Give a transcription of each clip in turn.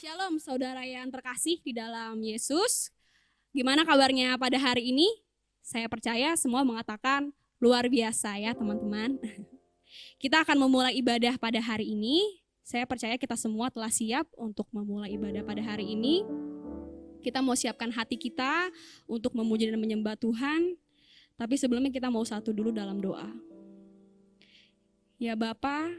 Shalom saudara yang terkasih di dalam Yesus. Gimana kabarnya pada hari ini? Saya percaya semua mengatakan luar biasa ya teman-teman. Kita akan memulai ibadah pada hari ini. Saya percaya kita semua telah siap untuk memulai ibadah pada hari ini. Kita mau siapkan hati kita untuk memuji dan menyembah Tuhan. Tapi sebelumnya kita mau satu dulu dalam doa. Ya Bapa,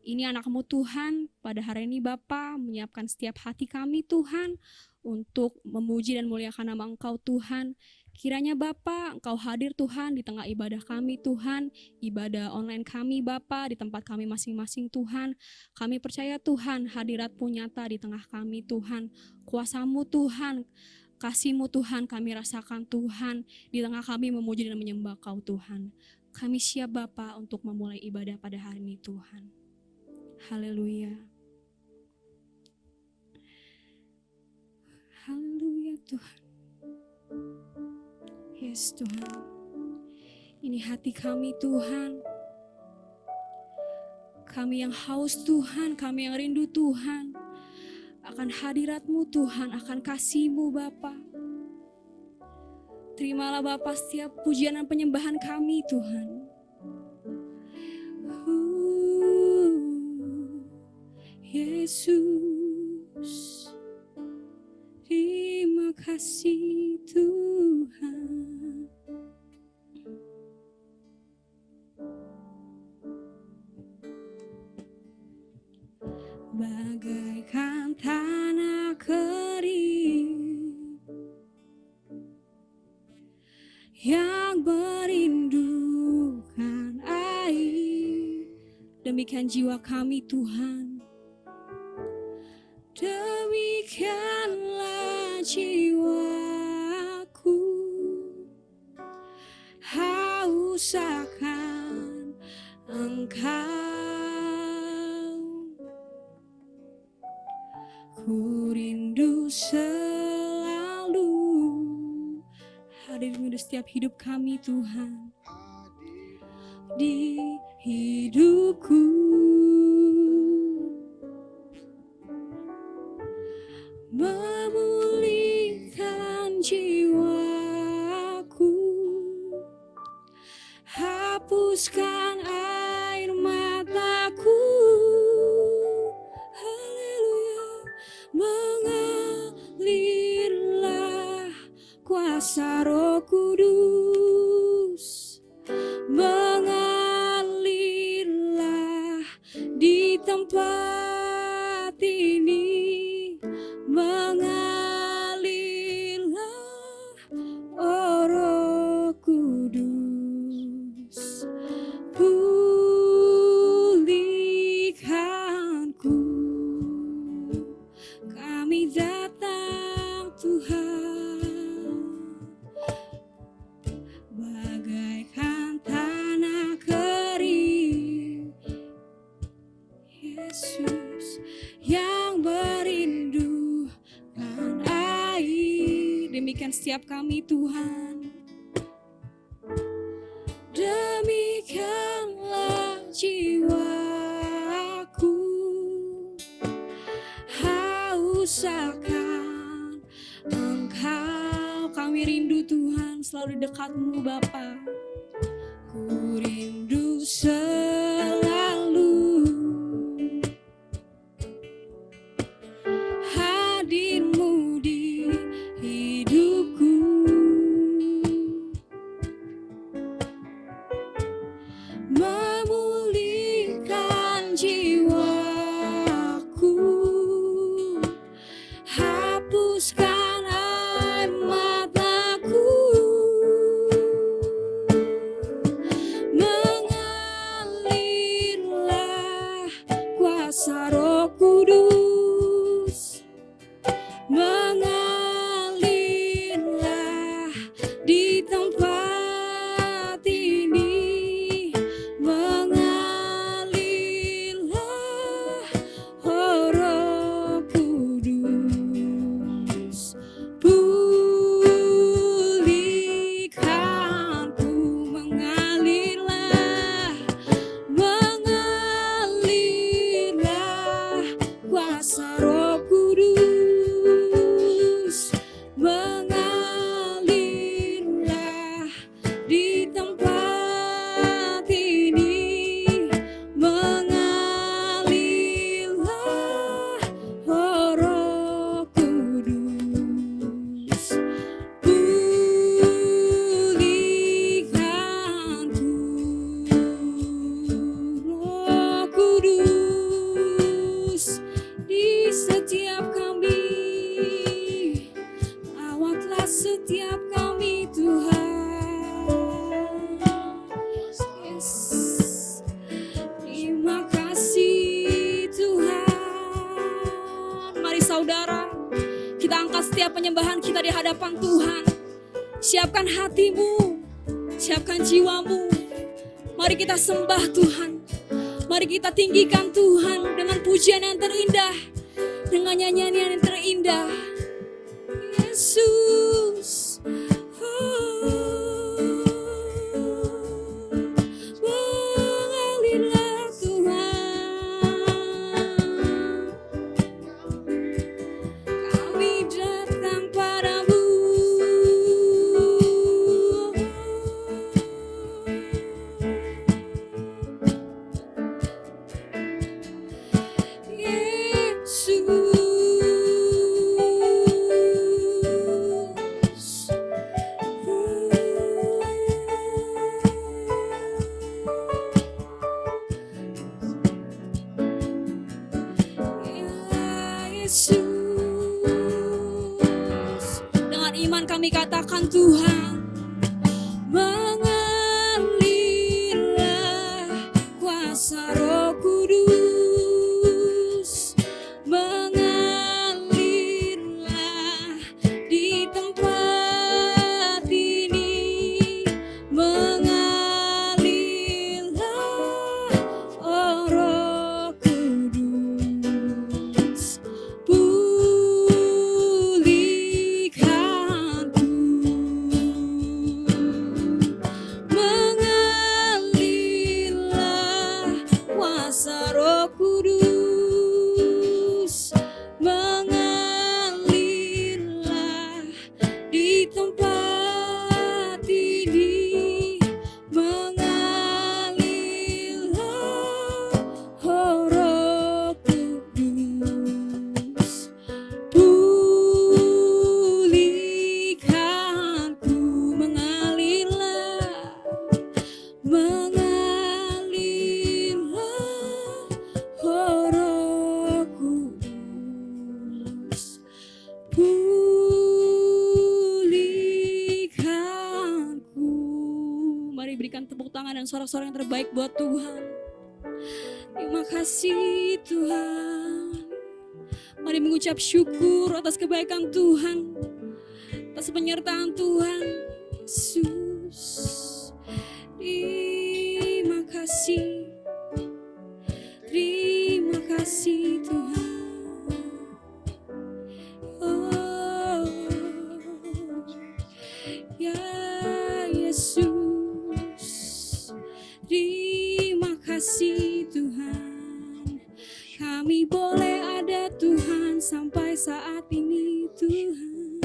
ini anak-Mu Tuhan, pada hari ini Bapa menyiapkan setiap hati kami Tuhan untuk memuji dan muliakan nama Engkau Tuhan. Kiranya Bapa Engkau hadir Tuhan di tengah ibadah kami Tuhan, ibadah online kami Bapa di tempat kami masing-masing Tuhan. Kami percaya Tuhan hadirat-Mu nyata di tengah kami Tuhan, kuasa-Mu Tuhan, kasih-Mu Tuhan kami rasakan Tuhan di tengah kami memuji dan menyembah Kau Tuhan. Kami siap Bapa untuk memulai ibadah pada hari ini Tuhan. Haleluya. Haleluya Tuhan. Yes Tuhan. Ini hati kami Tuhan. Kami yang haus Tuhan, kami yang rindu Tuhan. Akan hadirat-Mu Tuhan, akan kasih-Mu Bapa. Terimalah Bapa setiap pujian dan penyembahan kami Tuhan. Yesus, terima kasih Tuhan. Bagaikan tanah kering yang merindukan air, demikian jiwa kami Tuhan. Demikianlah jiwaku, haus akan Engkau. Ku rindu selalu hadir-Mu di setiap hidup kami Tuhan. Di hidupku memulihkan jiwaku, hapuskan air mataku. Haleluya, mengalirlah kuasa Roh Kudus, mengalirlah di tempat ini. Mengalirlah, oh Roh Kudus, pulihkanku. Kami datang Tuhan, bagaikan tanah kering. Yesus yang merindu air, demikian setiap kami Tuhan. Demikianlah jiwaku, haus akan Engkau. Kami rindu Tuhan selalu di dekat-Mu Bapa. Ku rindu selalu hadir-Mu di hidupku, memulihkan jiwaku, hapuskan air mataku, mengalirlah kuasa Roh Kudus, mengalirlah di tempat ini, mengalirlah, oh Roh Kudus, saudara. Kita angkat setiap penyembahan kita di hadapan Tuhan. Siapkan hatimu, siapkan jiwamu. Mari kita sembah Tuhan. Mari kita tinggikan Tuhan dengan pujian yang terindah, dengan nyanyian yang terindah. Yesus, mengalirlah Tuhan, kami datang padamu. Yesus, dengan iman kami katakan Tuhan, mengalirlah kuasa Roh Kudus, mengalirlah di tempat ini, mengalirlah oh Roh Kudus, pulihkanku, mengalirlah kuasa Roh Kudus, mengalirlah di tempat ini, mengalirlah oh Roh Kudus, pulihkanku, mengalirlah, mengalirlah oh Roh Kudus, pulihkanku. Mari berikan tepuk tangan dan sorak-sorak yang terbaik buat Tuhan. Terima kasih Tuhan. Mari mengucap syukur atas kebaikan Tuhan, atas penyertaan Tuhan. Yesus, terima kasih. Terima kasih Tuhan. Oh, ya Yesus, terima kasih Tuhan. Kami boleh ada Tuhan sampai saat ini Tuhan.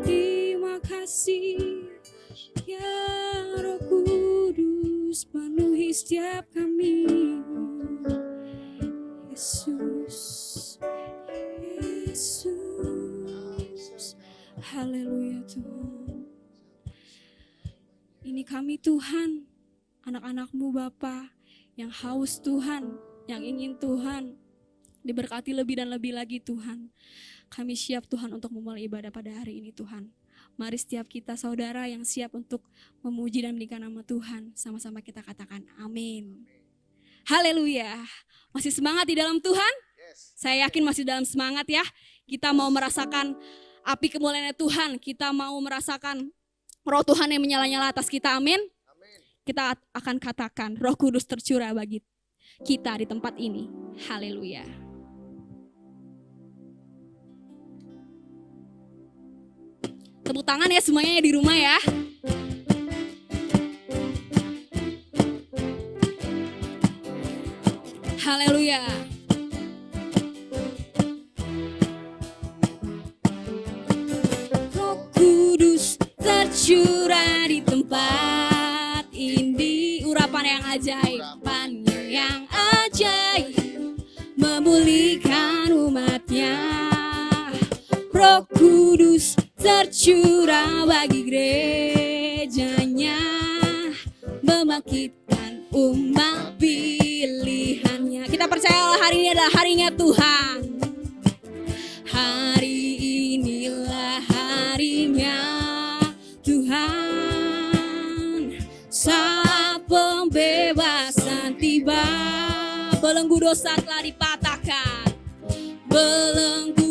Terima kasih ya Roh Kudus, penuhi setiap kami. Yesus, Yesus, haleluya Tuhan. Ini kami Tuhan, anak-anak-Mu Bapa, yang haus Tuhan, yang ingin Tuhan diberkati lebih dan lebih lagi Tuhan. Kami siap Tuhan untuk memulai ibadah pada hari ini Tuhan. Mari setiap kita saudara yang siap untuk memuji dan meninggikan nama Tuhan, sama-sama kita katakan amin. Haleluya. Masih semangat di dalam Tuhan? Saya yakin masih dalam semangat ya. Kita mau merasakan api kemuliaan Tuhan. Kita mau merasakan Roh Tuhan yang menyala-nyala atas kita, amin. Kita akan katakan Roh Kudus tercurah bagi kita di tempat ini. Haleluya. Tepuk tangan ya semuanya di rumah ya. Haleluya. Roh Kudus tercurah di tempat ini. Urapan yang ajaib, yang ajaib, memulihkan umatnya. Roh Kudus tercurah bagi gerejanya, membangkitkan umat pilihannya. Kita percaya hari ini adalah harinya Tuhan. Hari inilah harinya Tuhan, saat pembebasan tiba. Belenggu dosa telah dipatahkan, belenggu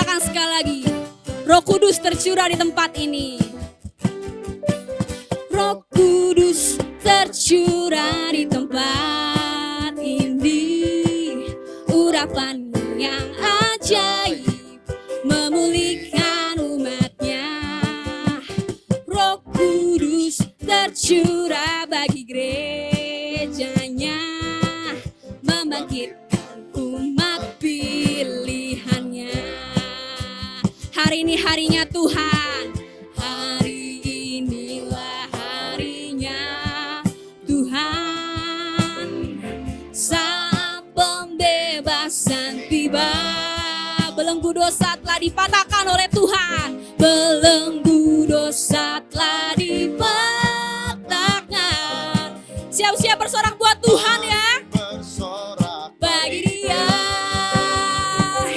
katakan sekali lagi, Roh Kudus tercurah di tempat ini. Roh Kudus tercurah di tempat ini. Urapan yang ajaib memulihkan umatnya. Roh Kudus tercurah bagi gerejanya, membangkitkan umat pilihannya. Hari ini harinya Tuhan, hari inilah harinya Tuhan. Saat pembebasan tiba, belenggu dosa telah dipatahkan oleh Tuhan. Belenggu dosa telah dipatahkan. Siap-siap bersorak buat Tuhan ya. Bagi Dia.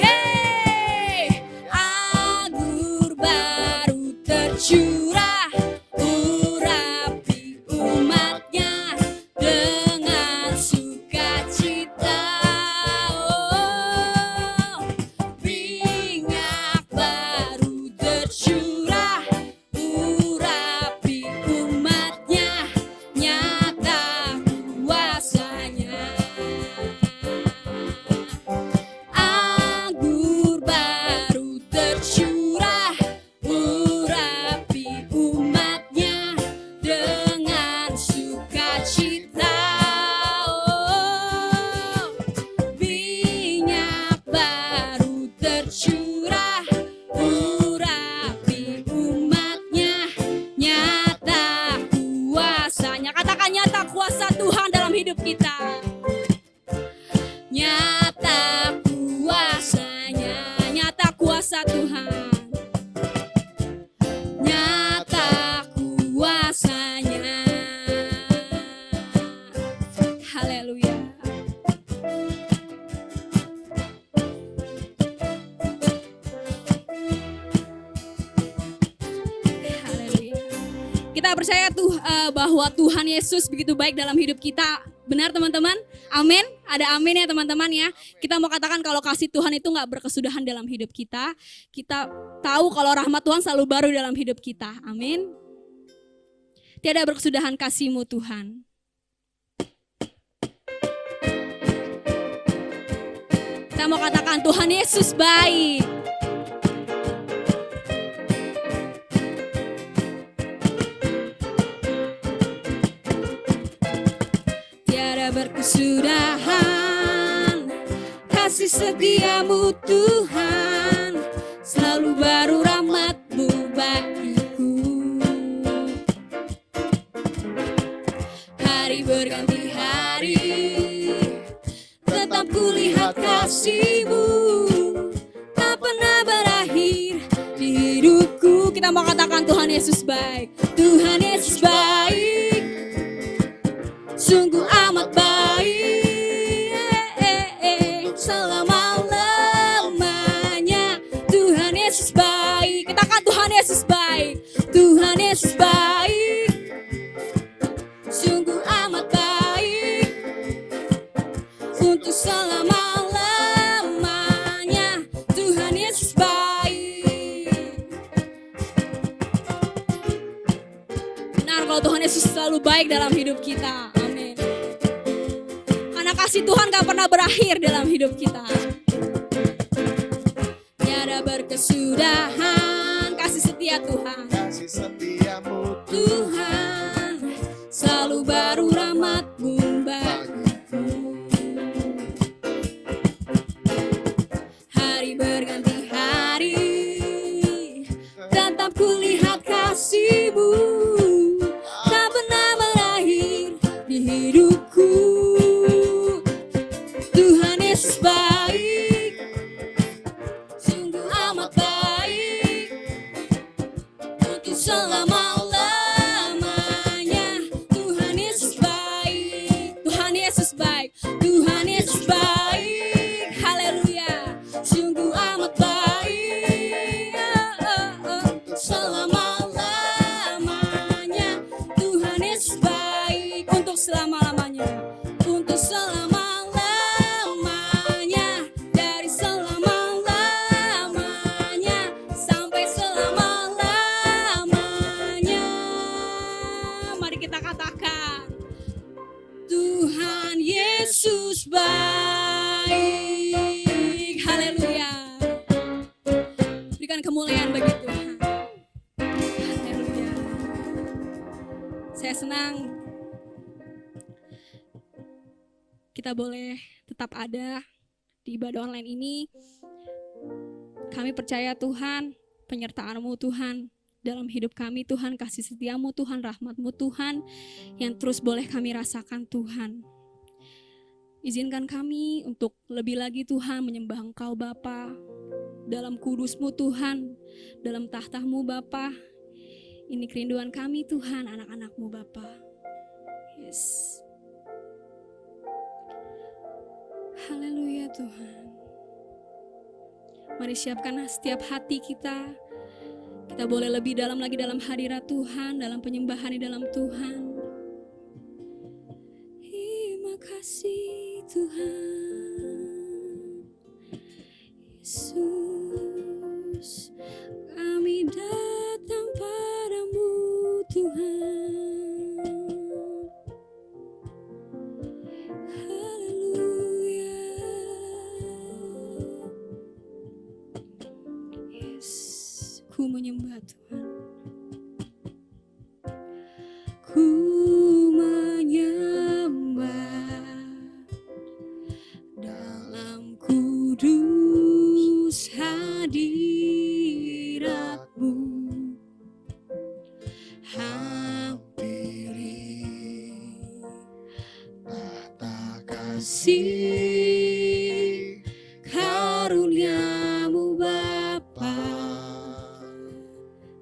Hey, anggur baru tercurah, urapi umatnya dengan sukacita. Oh, minyak baru tercurah, urapi umatnya, nyata kuasanya. Anggur baru tercurah, urapi umatnya dengan sukacita. Oh, minyak baru tercurah, urapi umatnya, nyata kuasanya. Katakan nyata kuasa Tuhan dalam hidup kita. Nyata kuasanya, nyata kuasa Tuhan. Nyata kuasanya. Haleluya. Haleluya. Kita percaya bahwa Tuhan Yesus begitu baik dalam hidup kita. Benar teman-teman? Amin. Ada amin ya teman-teman ya. Kita mau katakan kalau kasih Tuhan itu gak berkesudahan dalam hidup kita. Kita tahu kalau rahmat Tuhan selalu baru dalam hidup kita. Amin. Tiada berkesudahan kasih-Mu Tuhan. Kita mau katakan Tuhan Yesus baik. Tiada berkesudahan kasih setia-Mu Tuhan, selalu baru rahmat-Mu bagiku. Hari berganti hari, tetap kulihat kasih-Mu, tak pernah berakhir di hidupku. Kita mau katakan Tuhan Yesus baik. Tuhan Yesus baik, sungguh amat baik, selama-lamanya. Tuhan Yesus baik. Katakan Tuhan Yesus baik. Tuhan Yesus baik, sungguh amat baik, untuk selama-lamanya. Tuhan Yesus baik. Benar kalau Tuhan Yesus selalu baik dalam hidup kita. Amin. Karena kasih Tuhan gak pernah berakhir dalam hidup kita. Tiada berkesudahan kasih setia Tuhan. Kasih setia-Mu Tuhan, selalu baru rahmat-Mu bagiku. Hari berganti hari, tetap kulihat kasih-Mu, tak pernah berakhir di hidupku. Tuhan Yesus baik, sungguh amat baik, berikan kemuliaan bagi Tuhan. Haleluya. Saya senang kita boleh tetap ada di ibadah online ini. Kami percaya Tuhan, penyertaan-Mu Tuhan dalam hidup kami, Tuhan, kasih setia-Mu Tuhan, rahmat-Mu Tuhan yang terus boleh kami rasakan Tuhan. Izinkan kami untuk lebih lagi Tuhan menyembah Engkau Bapa dalam kudus-Mu Tuhan, dalam tahta-Mu Bapa. Ini kerinduan kami Tuhan, anak-anak-Mu Bapa. Yes. Haleluya Tuhan. Mari siapkan setiap hati kita. Kita boleh lebih dalam lagi dalam hadirat Tuhan, dalam penyembahan di dalam Tuhan. Terima kasih Tuhan Yesus, kami datang padamu Tuhan. Haleluya. Yes, ku menyembah Tuhan. Ku menyembah dalam kudus hadirat-Mu. Hampiri tahta Kasih karunia-Mu Bapa.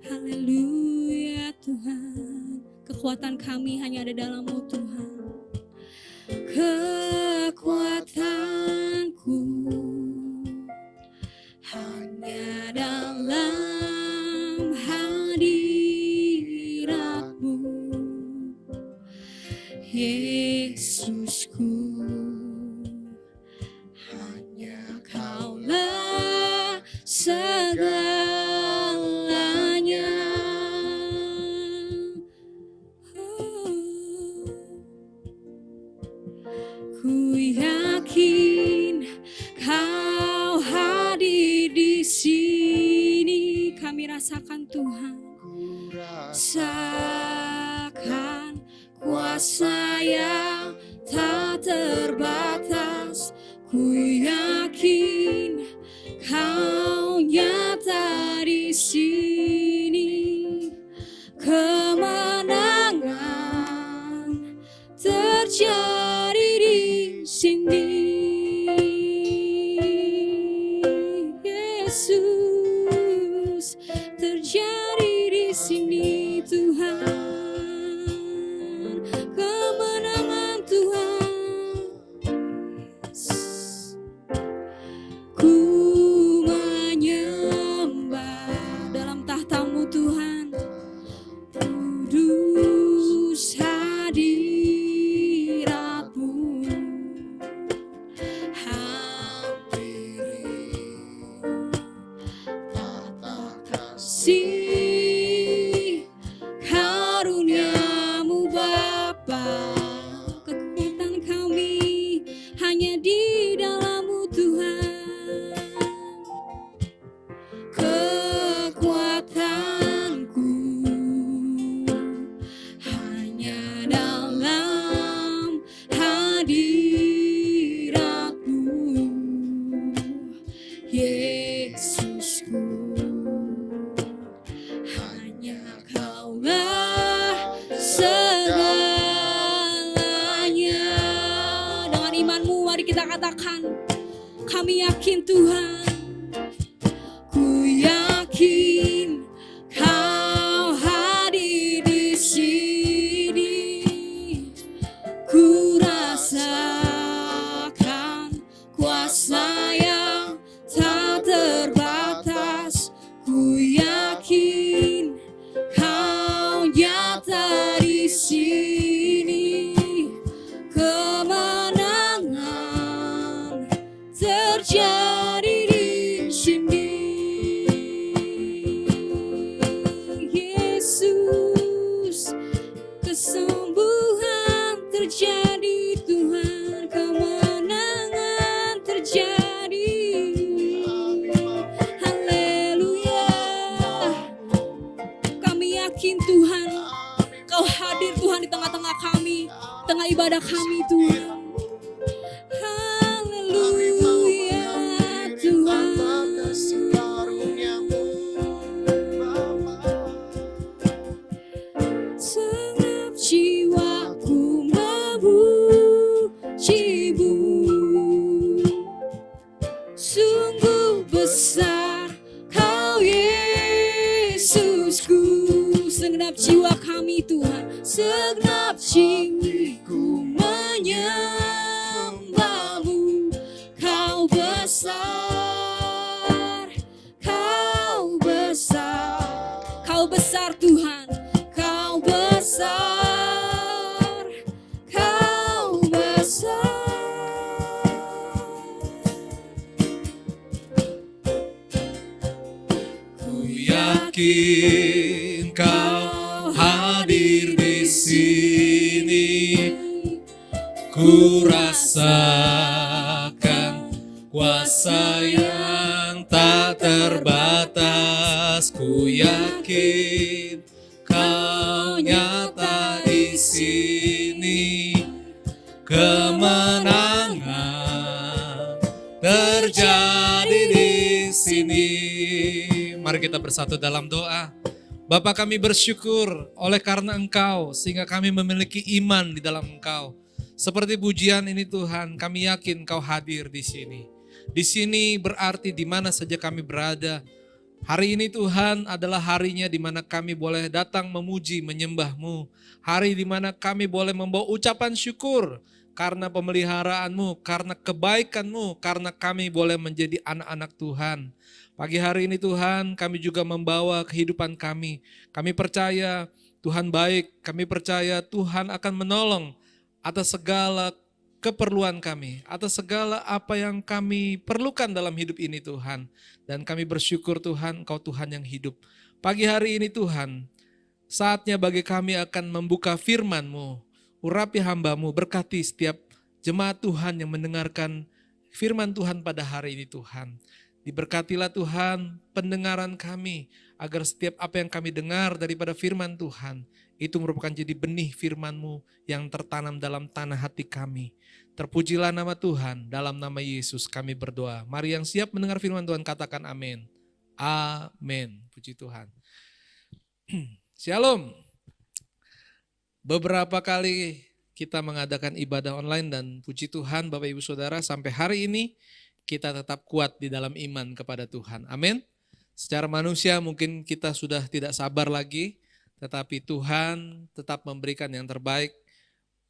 Haleluya Tuhan. Kekuatan kami hanya ada dalam-Mu Tuhan. Kekuatanku hanya dalam hadirat-Mu, Yesusku. Hanya Kaulah segalanya. Ku yakin Kau hadir di sini. Kami rasakan Tuhan. Rasakan kuasa yang tak terbatas. Ku yakin Kau nyata di sini. Kemenangan terjadi di sini. Yesus, terjadi di sini Tuhan. Kemenangan Tuhan. Yes. Ku menyembah dalam tahta-Mu Tuhan. Kudus hadirat-Mu. Kasih karunia-Mu Bapa. Kekuatan kami hanya di dalam-Mu Tuhan. Kekuatanku hanya dalam hadirat-Mu, Yesusku. Hanya Kaulah segalanya. Dengan imanmu mari kita katakan, kami yakin Tuhan. Ku yakin Kau hadir di sini. Ku rasakan kuasa yang tak terbatas. Ku yakin Kau nyata di sini. Kemenangan terjadi di sini. Yesus, kesembuhan terjadi Tuhan. Kemenangan terjadi. Haleluya. terimalah ibadah kami Tuhan. Haleluya Tuhan. Segenap jiwaku memuji-Mu. Sungguh besar Kau Yesusku. Segenap jiwa kami Tuhan, segenap jiwaku menyembah-Mu. Kau besar, Kau besar, Kau besar Tuhan, Kau besar, Kau besar. Ku yakin Kau hadir di sini. Ku rasakan kuasa yang tak terbatas. Ku yakin Kau nyata di sini. Kemenangan terjadi di sini. Mari kita bersatu dalam doa. Bapa, kami bersyukur oleh karena Engkau sehingga kami memiliki iman di dalam Engkau. Seperti pujian ini Tuhan, kami yakin Kau hadir di sini. Di sini berarti di mana saja kami berada. Hari ini Tuhan adalah harinya di mana kami boleh datang memuji, menyembah-Mu. Hari di mana kami boleh membawa ucapan syukur karena pemeliharaanmu, karena kebaikanmu, karena kami boleh menjadi anak-anak Tuhan. Pagi hari ini Tuhan, kami juga membawa kehidupan kami. Kami percaya Tuhan baik, kami percaya Tuhan akan menolong atas segala keperluan kami, atas segala apa yang kami perlukan dalam hidup ini Tuhan. Dan kami bersyukur Tuhan, Engkau Tuhan yang hidup. Pagi hari ini Tuhan, saatnya bagi kami akan membuka firman-Mu. Urapi hamba-Mu, berkati setiap jemaat Tuhan yang mendengarkan firman Tuhan pada hari ini Tuhan. Diberkatilah Tuhan pendengaran kami, agar setiap apa yang kami dengar daripada firman Tuhan, itu merupakan jadi benih firman-Mu yang tertanam dalam tanah hati kami. Terpujilah nama Tuhan, dalam nama Yesus kami berdoa. Mari yang siap mendengar firman Tuhan katakan amin. Amin. Puji Tuhan. Shalom. Beberapa kali kita mengadakan ibadah online dan puji Tuhan Bapak Ibu Saudara sampai hari ini kita tetap kuat di dalam iman kepada Tuhan. Amin. Secara manusia mungkin kita sudah tidak sabar lagi, tetapi Tuhan tetap memberikan yang terbaik.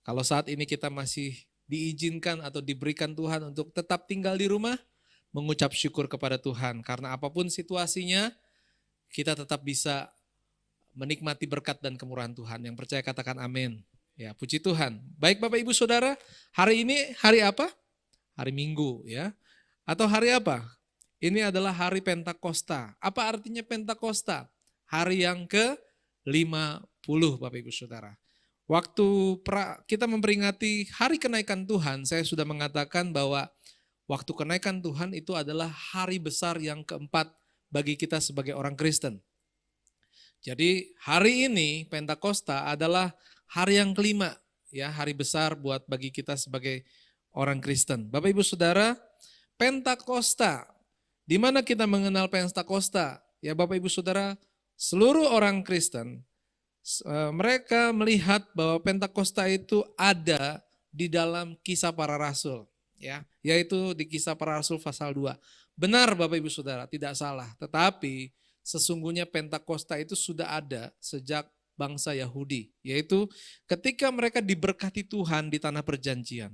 Kalau saat ini kita masih diizinkan atau diberikan Tuhan untuk tetap tinggal di rumah, mengucap syukur kepada Tuhan. Karena apapun situasinya, kita tetap bisa menikmati berkat dan kemurahan Tuhan. Yang percaya katakan amin. Ya, puji Tuhan. Baik Bapak Ibu Saudara, hari ini hari apa? Hari Minggu ya. Atau hari apa? Ini adalah hari Pentakosta. Apa artinya Pentakosta? Hari yang ke-50 Bapak Ibu Saudara. Waktu kita memperingati hari kenaikan Tuhan, saya sudah mengatakan bahwa waktu kenaikan Tuhan itu adalah hari besar yang keempat bagi kita sebagai orang Kristen. Jadi hari ini Pentakosta adalah hari yang kelima, ya, hari besar buat bagi kita sebagai orang Kristen. Bapak Ibu Saudara, Pentakosta, di mana kita mengenal Pentakosta? Ya Bapak Ibu Saudara, seluruh orang Kristen, mereka melihat bahwa Pentakosta itu ada di dalam Kisah Para Rasul, ya, yaitu di Kisah Para Rasul pasal 2. Benar Bapak Ibu Saudara, tidak salah, tetapi sesungguhnya Pentakosta itu sudah ada sejak bangsa Yahudi, yaitu ketika mereka diberkati Tuhan di tanah perjanjian.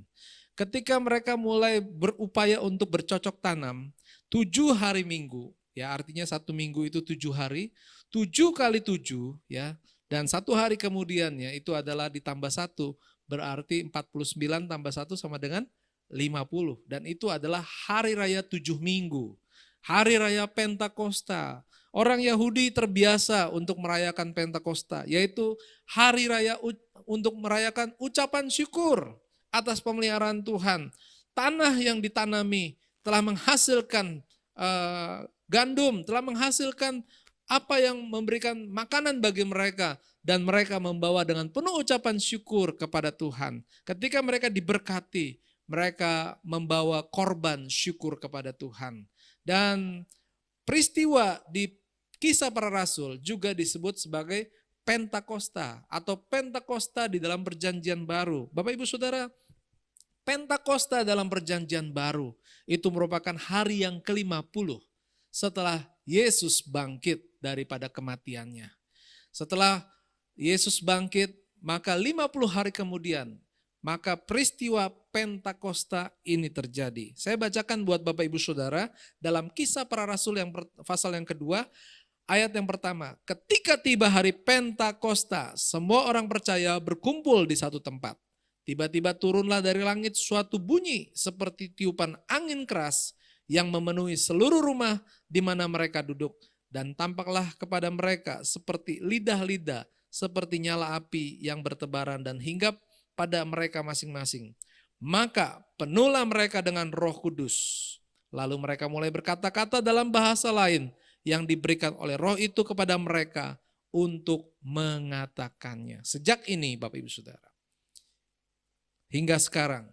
Ketika mereka mulai berupaya untuk bercocok tanam, 7 hari minggu, ya artinya 1 minggu itu 7 hari, 7 kali 7, ya, dan 1 hari kemudiannya itu adalah ditambah 1, berarti 49 tambah 1 sama dengan 50. Dan itu adalah hari raya 7 minggu, hari raya Pentakosta. Orang Yahudi terbiasa untuk merayakan Pentakosta, yaitu hari raya untuk merayakan ucapan syukur atas pemeliharaan Tuhan. Tanah yang ditanami telah menghasilkan gandum, telah menghasilkan apa yang memberikan makanan bagi mereka, dan mereka membawa dengan penuh ucapan syukur kepada Tuhan. Ketika mereka diberkati, mereka membawa korban syukur kepada Tuhan. Dan peristiwa di Kisah Para Rasul juga disebut sebagai Pentakosta atau Pentakosta di dalam Perjanjian Baru. Bapak Ibu Saudara, Pentakosta dalam Perjanjian Baru itu merupakan hari yang ke-50 setelah Yesus bangkit daripada kematiannya. Setelah Yesus bangkit, maka 50 hari kemudian, maka peristiwa Pentakosta ini terjadi. Saya bacakan buat Bapak Ibu Saudara dalam Kisah Para Rasul yang pasal yang kedua, ayat yang pertama. Ketika tiba hari Pentakosta, semua orang percaya berkumpul di satu tempat. Tiba-tiba turunlah dari langit suatu bunyi seperti tiupan angin keras yang memenuhi seluruh rumah di mana mereka duduk. Dan tampaklah kepada mereka seperti lidah-lidah, seperti nyala api yang bertebaran dan hinggap pada mereka masing-masing. Maka penuhlah mereka dengan Roh Kudus. Lalu mereka mulai berkata-kata dalam bahasa lain yang diberikan oleh Roh itu kepada mereka untuk mengatakannya. Sejak ini Bapak Ibu Saudara, hingga sekarang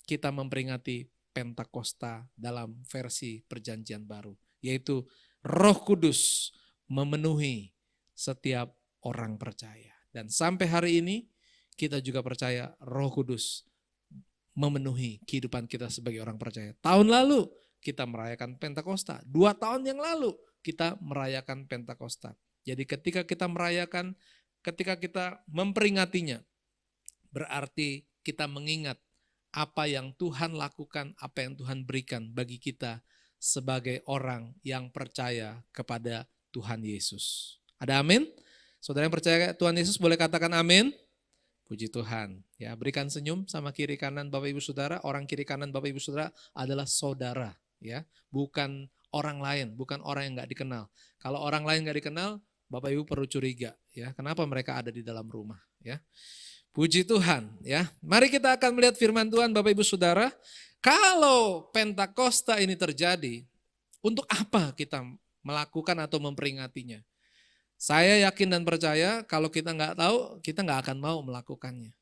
kita memperingati Pentakosta dalam versi Perjanjian Baru, yaitu Roh Kudus memenuhi setiap orang percaya. Dan sampai hari ini kita juga percaya Roh Kudus memenuhi kehidupan kita sebagai orang percaya. Tahun lalu kita merayakan Pentakosta, 2 tahun yang lalu kita merayakan Pentakosta. Jadi ketika kita merayakan, ketika kita memperingatinya, berarti kita mengingat apa yang Tuhan lakukan, apa yang Tuhan berikan bagi kita sebagai orang yang percaya kepada Tuhan Yesus. Ada amin? Saudara yang percaya Tuhan Yesus boleh katakan amin? Puji Tuhan. Ya, berikan senyum sama kiri kanan Bapak Ibu Saudara. Orang kiri kanan Bapak Ibu Saudara adalah saudara, ya, bukan orang lain, bukan orang yang nggak dikenal. Kalau orang lain nggak dikenal, Bapak Ibu perlu curiga, ya. Kenapa mereka ada di dalam rumah, ya? Puji Tuhan, ya. Mari kita akan melihat firman Tuhan Bapak Ibu Saudara. Kalau Pentakosta ini terjadi, untuk apa kita melakukan atau memperingatinya? Saya yakin dan percaya kalau kita nggak tahu, kita nggak akan mau melakukannya.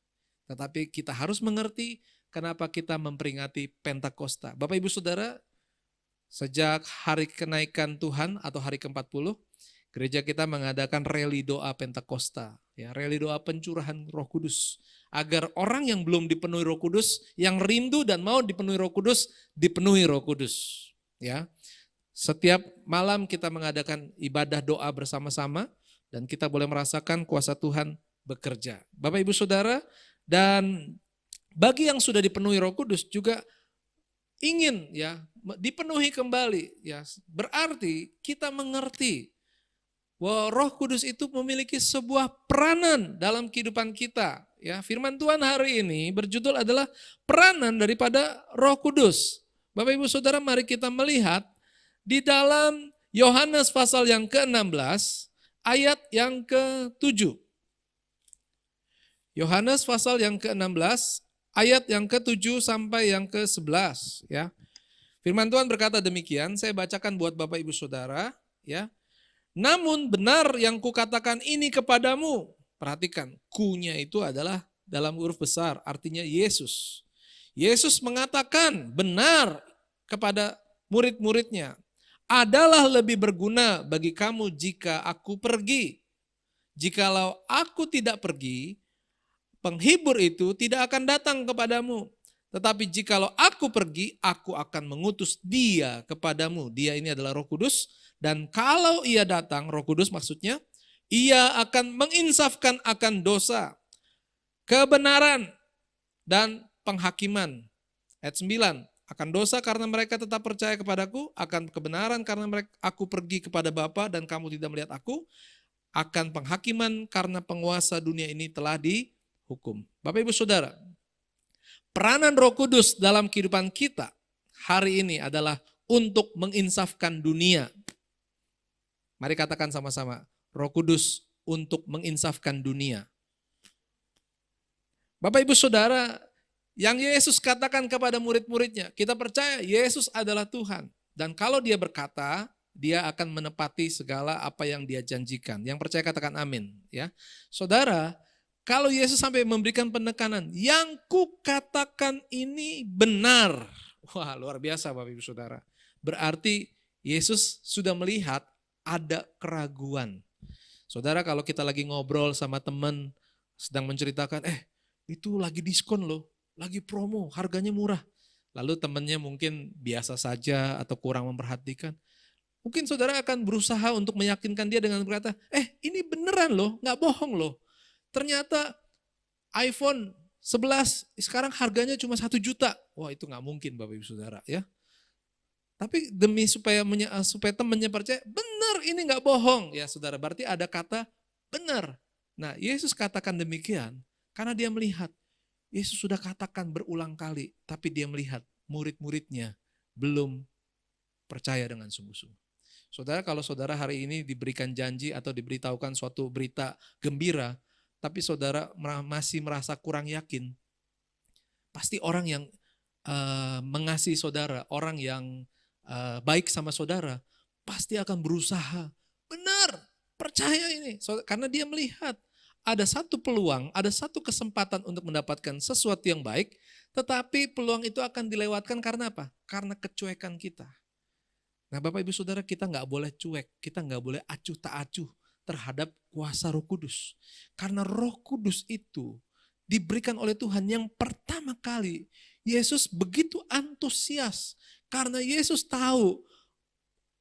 Tetapi kita harus mengerti kenapa kita memperingati Pentakosta. Bapak Ibu Saudara, sejak hari kenaikan Tuhan atau hari ke-40, gereja kita mengadakan reli doa Pentakosta, ya, reli doa pencurahan Roh Kudus, agar orang yang belum dipenuhi Roh Kudus, yang rindu dan mau dipenuhi Roh Kudus, dipenuhi Roh Kudus, ya. Setiap malam kita mengadakan ibadah doa bersama-sama dan kita boleh merasakan kuasa Tuhan bekerja. Bapak Ibu Saudara, dan bagi yang sudah dipenuhi Roh Kudus juga ingin, ya, dipenuhi kembali, ya. Berarti kita mengerti bahwa Roh Kudus itu memiliki sebuah peranan dalam kehidupan kita. Ya, firman Tuhan hari ini berjudul adalah peranan daripada Roh Kudus. Bapak Ibu Saudara, mari kita melihat di dalam Yohanes pasal yang ke-16 ayat yang ke-7. Yohanes pasal yang ke-16 ayat yang ke-7 sampai yang ke-11, ya. Firman Tuhan berkata demikian, saya bacakan buat Bapak Ibu Saudara, ya. Namun benar yang kukatakan ini kepadamu. Perhatikan, ku-nya itu adalah dalam huruf besar, artinya Yesus. Yesus mengatakan benar kepada murid-muridnya, adalah lebih berguna bagi kamu jika aku pergi. Jikalau aku tidak pergi, penghibur itu tidak akan datang kepadamu. Tetapi jikalau aku pergi, aku akan mengutus dia kepadamu. Dia ini adalah Roh Kudus. Dan kalau ia datang, Roh Kudus maksudnya, ia akan menginsafkan akan dosa, kebenaran, dan penghakiman. Ayat 9, akan dosa karena mereka tetap percaya kepadaku, akan kebenaran karena aku pergi kepada Bapa dan kamu tidak melihat aku, akan penghakiman karena penguasa dunia ini telah dihukum. Bapak Ibu Saudara, peranan Roh Kudus dalam kehidupan kita hari ini adalah untuk menginsafkan dunia. Mari katakan sama-sama, Roh Kudus untuk menginsafkan dunia. Bapak Ibu Saudara, yang Yesus katakan kepada murid-muridnya, kita percaya Yesus adalah Tuhan. Dan kalau dia berkata, dia akan menepati segala apa yang dia janjikan. Yang percaya katakan amin. Ya, saudara, kalau Yesus sampai memberikan penekanan, yang kukatakan ini benar. Wah, luar biasa Bapak Ibu Saudara. Berarti Yesus sudah melihat ada keraguan. Saudara, kalau kita lagi ngobrol sama teman, sedang menceritakan, itu lagi diskon loh, lagi promo, harganya murah. Lalu temannya mungkin biasa saja atau kurang memperhatikan. Mungkin saudara akan berusaha untuk meyakinkan dia dengan berkata, ini beneran loh, nggak bohong loh. Ternyata iPhone 11 sekarang harganya cuma 1 juta. Wah, itu nggak mungkin Bapak Ibu Saudara ya. Tapi demi supaya temannya percaya, benar ini nggak bohong. Ya saudara, berarti ada kata benar. Nah, Yesus katakan demikian karena dia melihat. Yesus sudah katakan berulang kali, tapi dia melihat murid-muridnya belum percaya dengan sungguh-sungguh. Saudara, kalau saudara hari ini diberikan janji atau diberitahukan suatu berita gembira, tapi saudara masih merasa kurang yakin, pasti orang yang mengasihi saudara, orang yang baik sama saudara, pasti akan berusaha, benar, percaya ini. Karena dia melihat ada satu peluang, ada satu kesempatan untuk mendapatkan sesuatu yang baik, tetapi peluang itu akan dilewatkan karena apa? Karena kecuekan kita. Nah Bapak Ibu Saudara, kita nggak boleh cuek, kita nggak boleh acuh tak acuh terhadap kuasa Roh Kudus. Karena Roh Kudus itu diberikan oleh Tuhan yang pertama kali. Yesus begitu antusias karena Yesus tahu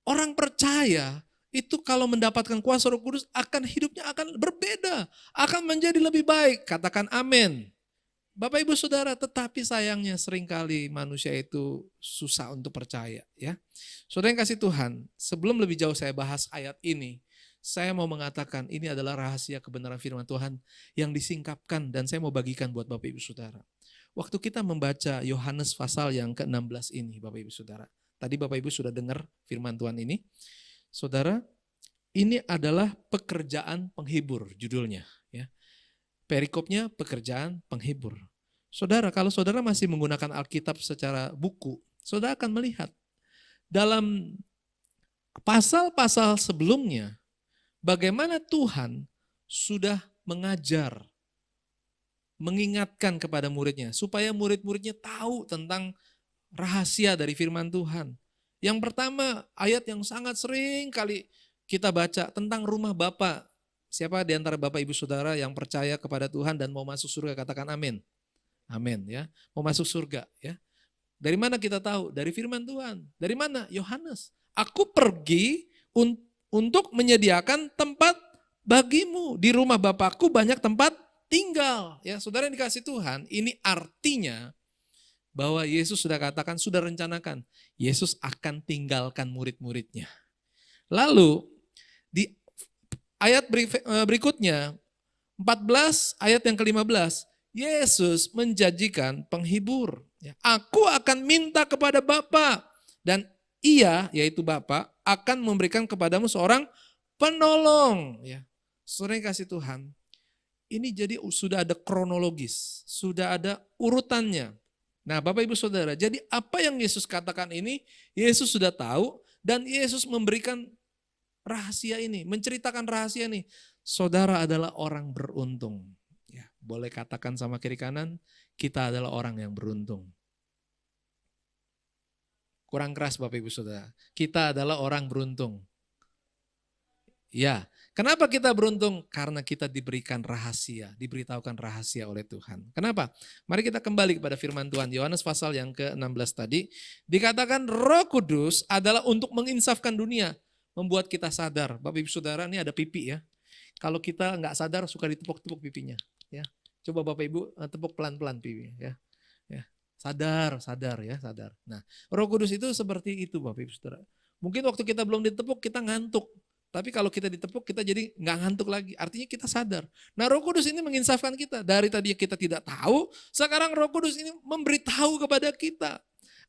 orang percaya itu kalau mendapatkan kuasa Roh Kudus hidupnya akan berbeda, akan menjadi lebih baik. Katakan amin. Bapak Ibu Saudara, tetapi sayangnya seringkali manusia itu susah untuk percaya ya. Saudara yang kasih Tuhan, sebelum lebih jauh saya bahas ayat ini, saya mau mengatakan ini adalah rahasia kebenaran firman Tuhan yang disingkapkan dan saya mau bagikan buat Bapak Ibu Saudara. Waktu kita membaca Yohanes pasal yang ke-16 ini Bapak Ibu Saudara. Tadi Bapak Ibu sudah dengar firman Tuhan ini. Saudara, ini adalah pekerjaan penghibur judulnya. Ya. Perikopnya pekerjaan penghibur. Saudara, kalau saudara masih menggunakan Alkitab secara buku, saudara akan melihat dalam pasal-pasal sebelumnya, bagaimana Tuhan sudah mengajar, mengingatkan kepada muridnya, supaya murid-muridnya tahu tentang rahasia dari firman Tuhan. Yang pertama, ayat yang sangat sering kali kita baca tentang rumah Bapa. Siapa di antara Bapak Ibu Saudara yang percaya kepada Tuhan dan mau masuk surga, katakan amin. Amin ya. Mau masuk surga ya. Dari mana kita tahu? Dari firman Tuhan. Dari mana? Yohanes. Aku pergi untuk menyediakan tempat bagimu. Di rumah Bapakku banyak tempat tinggal. Ya, saudara yang dikasih Tuhan, ini artinya bahwa Yesus sudah katakan, sudah rencanakan. Yesus akan tinggalkan murid-muridnya. Lalu di ayat berikutnya, 14 ayat yang ke-15, Yesus menjanjikan penghibur. Aku akan minta kepada Bapa dan Ia, yaitu Bapa, akan memberikan kepadamu seorang penolong. Ya. Saudara yang kasih Tuhan, ini jadi sudah ada kronologis, sudah ada urutannya. Nah Bapak Ibu Saudara, jadi apa yang Yesus katakan ini, Yesus sudah tahu dan Yesus memberikan rahasia ini, menceritakan rahasia ini. Saudara adalah orang beruntung. Ya, boleh katakan sama kiri kanan, kita adalah orang yang beruntung. Kurang keras Bapak Ibu Saudara, kita adalah orang beruntung. Ya, kenapa kita beruntung? Karena kita diberikan rahasia, diberitahukan rahasia oleh Tuhan. Kenapa? Mari kita kembali kepada firman Tuhan. Yohanes pasal yang ke-16 tadi, dikatakan Roh Kudus adalah untuk menginsafkan dunia, membuat kita sadar. Bapak Ibu Saudara, ini ada pipi ya. Kalau kita nggak sadar suka ditepuk-tepuk pipinya. Ya, coba Bapak Ibu tepuk pelan-pelan pipinya. Ya, ya. Sadar ya, sadar. Nah, Roh Kudus itu seperti itu Bapak Ibu Saudara. Mungkin waktu kita belum ditepuk kita ngantuk. Tapi kalau kita ditepuk kita jadi nggak ngantuk lagi. Artinya kita sadar. Nah Roh Kudus ini menginsafkan kita. Dari tadi kita tidak tahu, sekarang Roh Kudus ini memberitahu kepada kita.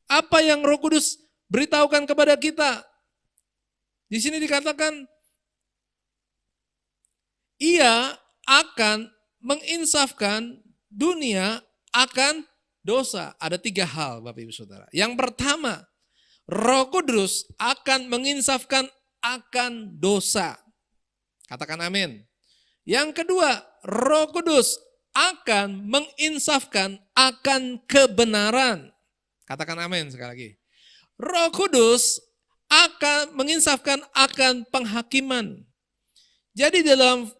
Apa yang Roh Kudus beritahukan kepada kita? Di sini dikatakan, Ia akan menginsafkan dunia akan dosa. Ada 3 hal Bapak Ibu Saudara. Yang pertama, Roh Kudus akan menginsafkan akan dosa. Katakan amin. Yang kedua, Roh Kudus akan menginsafkan akan kebenaran. Katakan amin sekali lagi. Roh Kudus akan menginsafkan akan penghakiman. Jadi dalam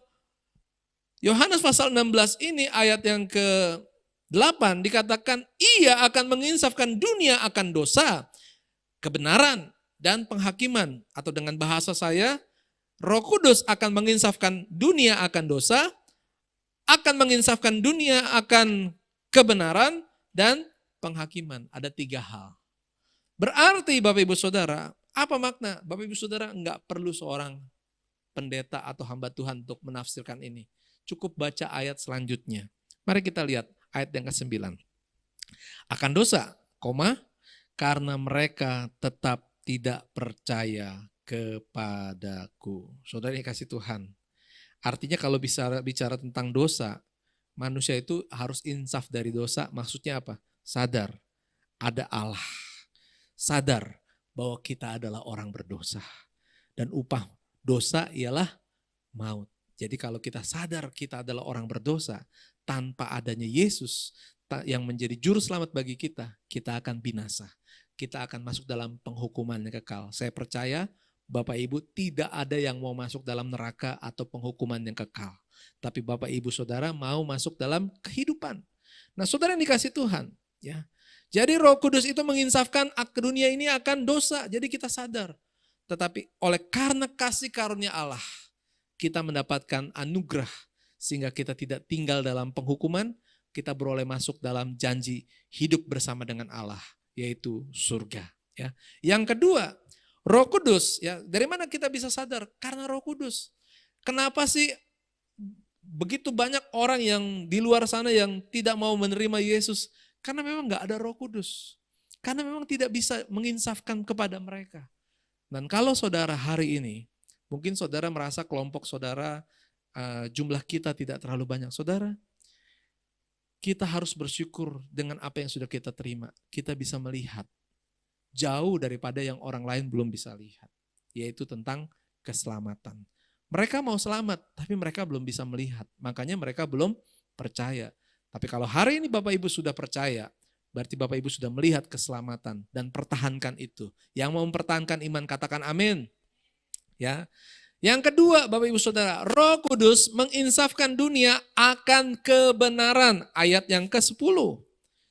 Yohanes pasal 16 ini ayat yang ke-8 dikatakan ia akan menginsafkan dunia akan dosa, kebenaran, dan penghakiman. Atau dengan bahasa saya, Roh Kudus akan menginsafkan dunia akan dosa, akan menginsafkan dunia akan kebenaran, dan penghakiman. Ada 3 hal. Berarti Bapak Ibu Saudara, apa makna? Bapak Ibu Saudara enggak perlu seorang pendeta atau hamba Tuhan untuk menafsirkan ini. Cukup baca ayat selanjutnya. Mari kita lihat ayat yang ke-9. Akan dosa, karena mereka tetap tidak percaya kepadaku. Saudara yang kasih Tuhan. Artinya kalau bicara tentang dosa, manusia itu harus insaf dari dosa. Maksudnya apa? Sadar ada Allah. Sadar bahwa kita adalah orang berdosa. Dan upah dosa ialah maut. Jadi kalau kita sadar kita adalah orang berdosa, tanpa adanya Yesus yang menjadi juru selamat bagi kita, kita akan binasa. Kita akan masuk dalam penghukuman yang kekal. Saya percaya Bapak Ibu tidak ada yang mau masuk dalam neraka atau penghukuman yang kekal. Tapi Bapak Ibu Saudara mau masuk dalam kehidupan. Nah saudara yang dikasih Tuhan. Ya. Jadi Roh Kudus itu menginsafkan ke dunia ini akan dosa. Jadi kita sadar. Tetapi oleh karena kasih karunia Allah, kita mendapatkan anugerah sehingga kita tidak tinggal dalam penghukuman, kita beroleh masuk dalam janji hidup bersama dengan Allah, yaitu surga. Ya. Yang kedua, Roh Kudus. Ya, dari mana kita bisa sadar? Karena Roh Kudus. Kenapa sih begitu banyak orang yang di luar sana yang tidak mau menerima Yesus? Karena memang nggak ada Roh Kudus. Karena memang tidak bisa menginsafkan kepada mereka. Dan kalau saudara hari ini, mungkin saudara merasa kelompok saudara jumlah kita tidak terlalu banyak. Saudara, kita harus bersyukur dengan apa yang sudah kita terima. Kita bisa melihat jauh daripada yang orang lain belum bisa lihat. Yaitu tentang keselamatan. Mereka mau selamat, tapi mereka belum bisa melihat. Makanya mereka belum percaya. Tapi kalau hari ini Bapak Ibu sudah percaya, berarti Bapak Ibu sudah melihat keselamatan dan pertahankan itu. Yang mau mempertahankan iman katakan amin. Ya. Yang kedua Bapak Ibu Saudara, Roh Kudus menginsafkan dunia akan kebenaran. Ayat yang ke-10.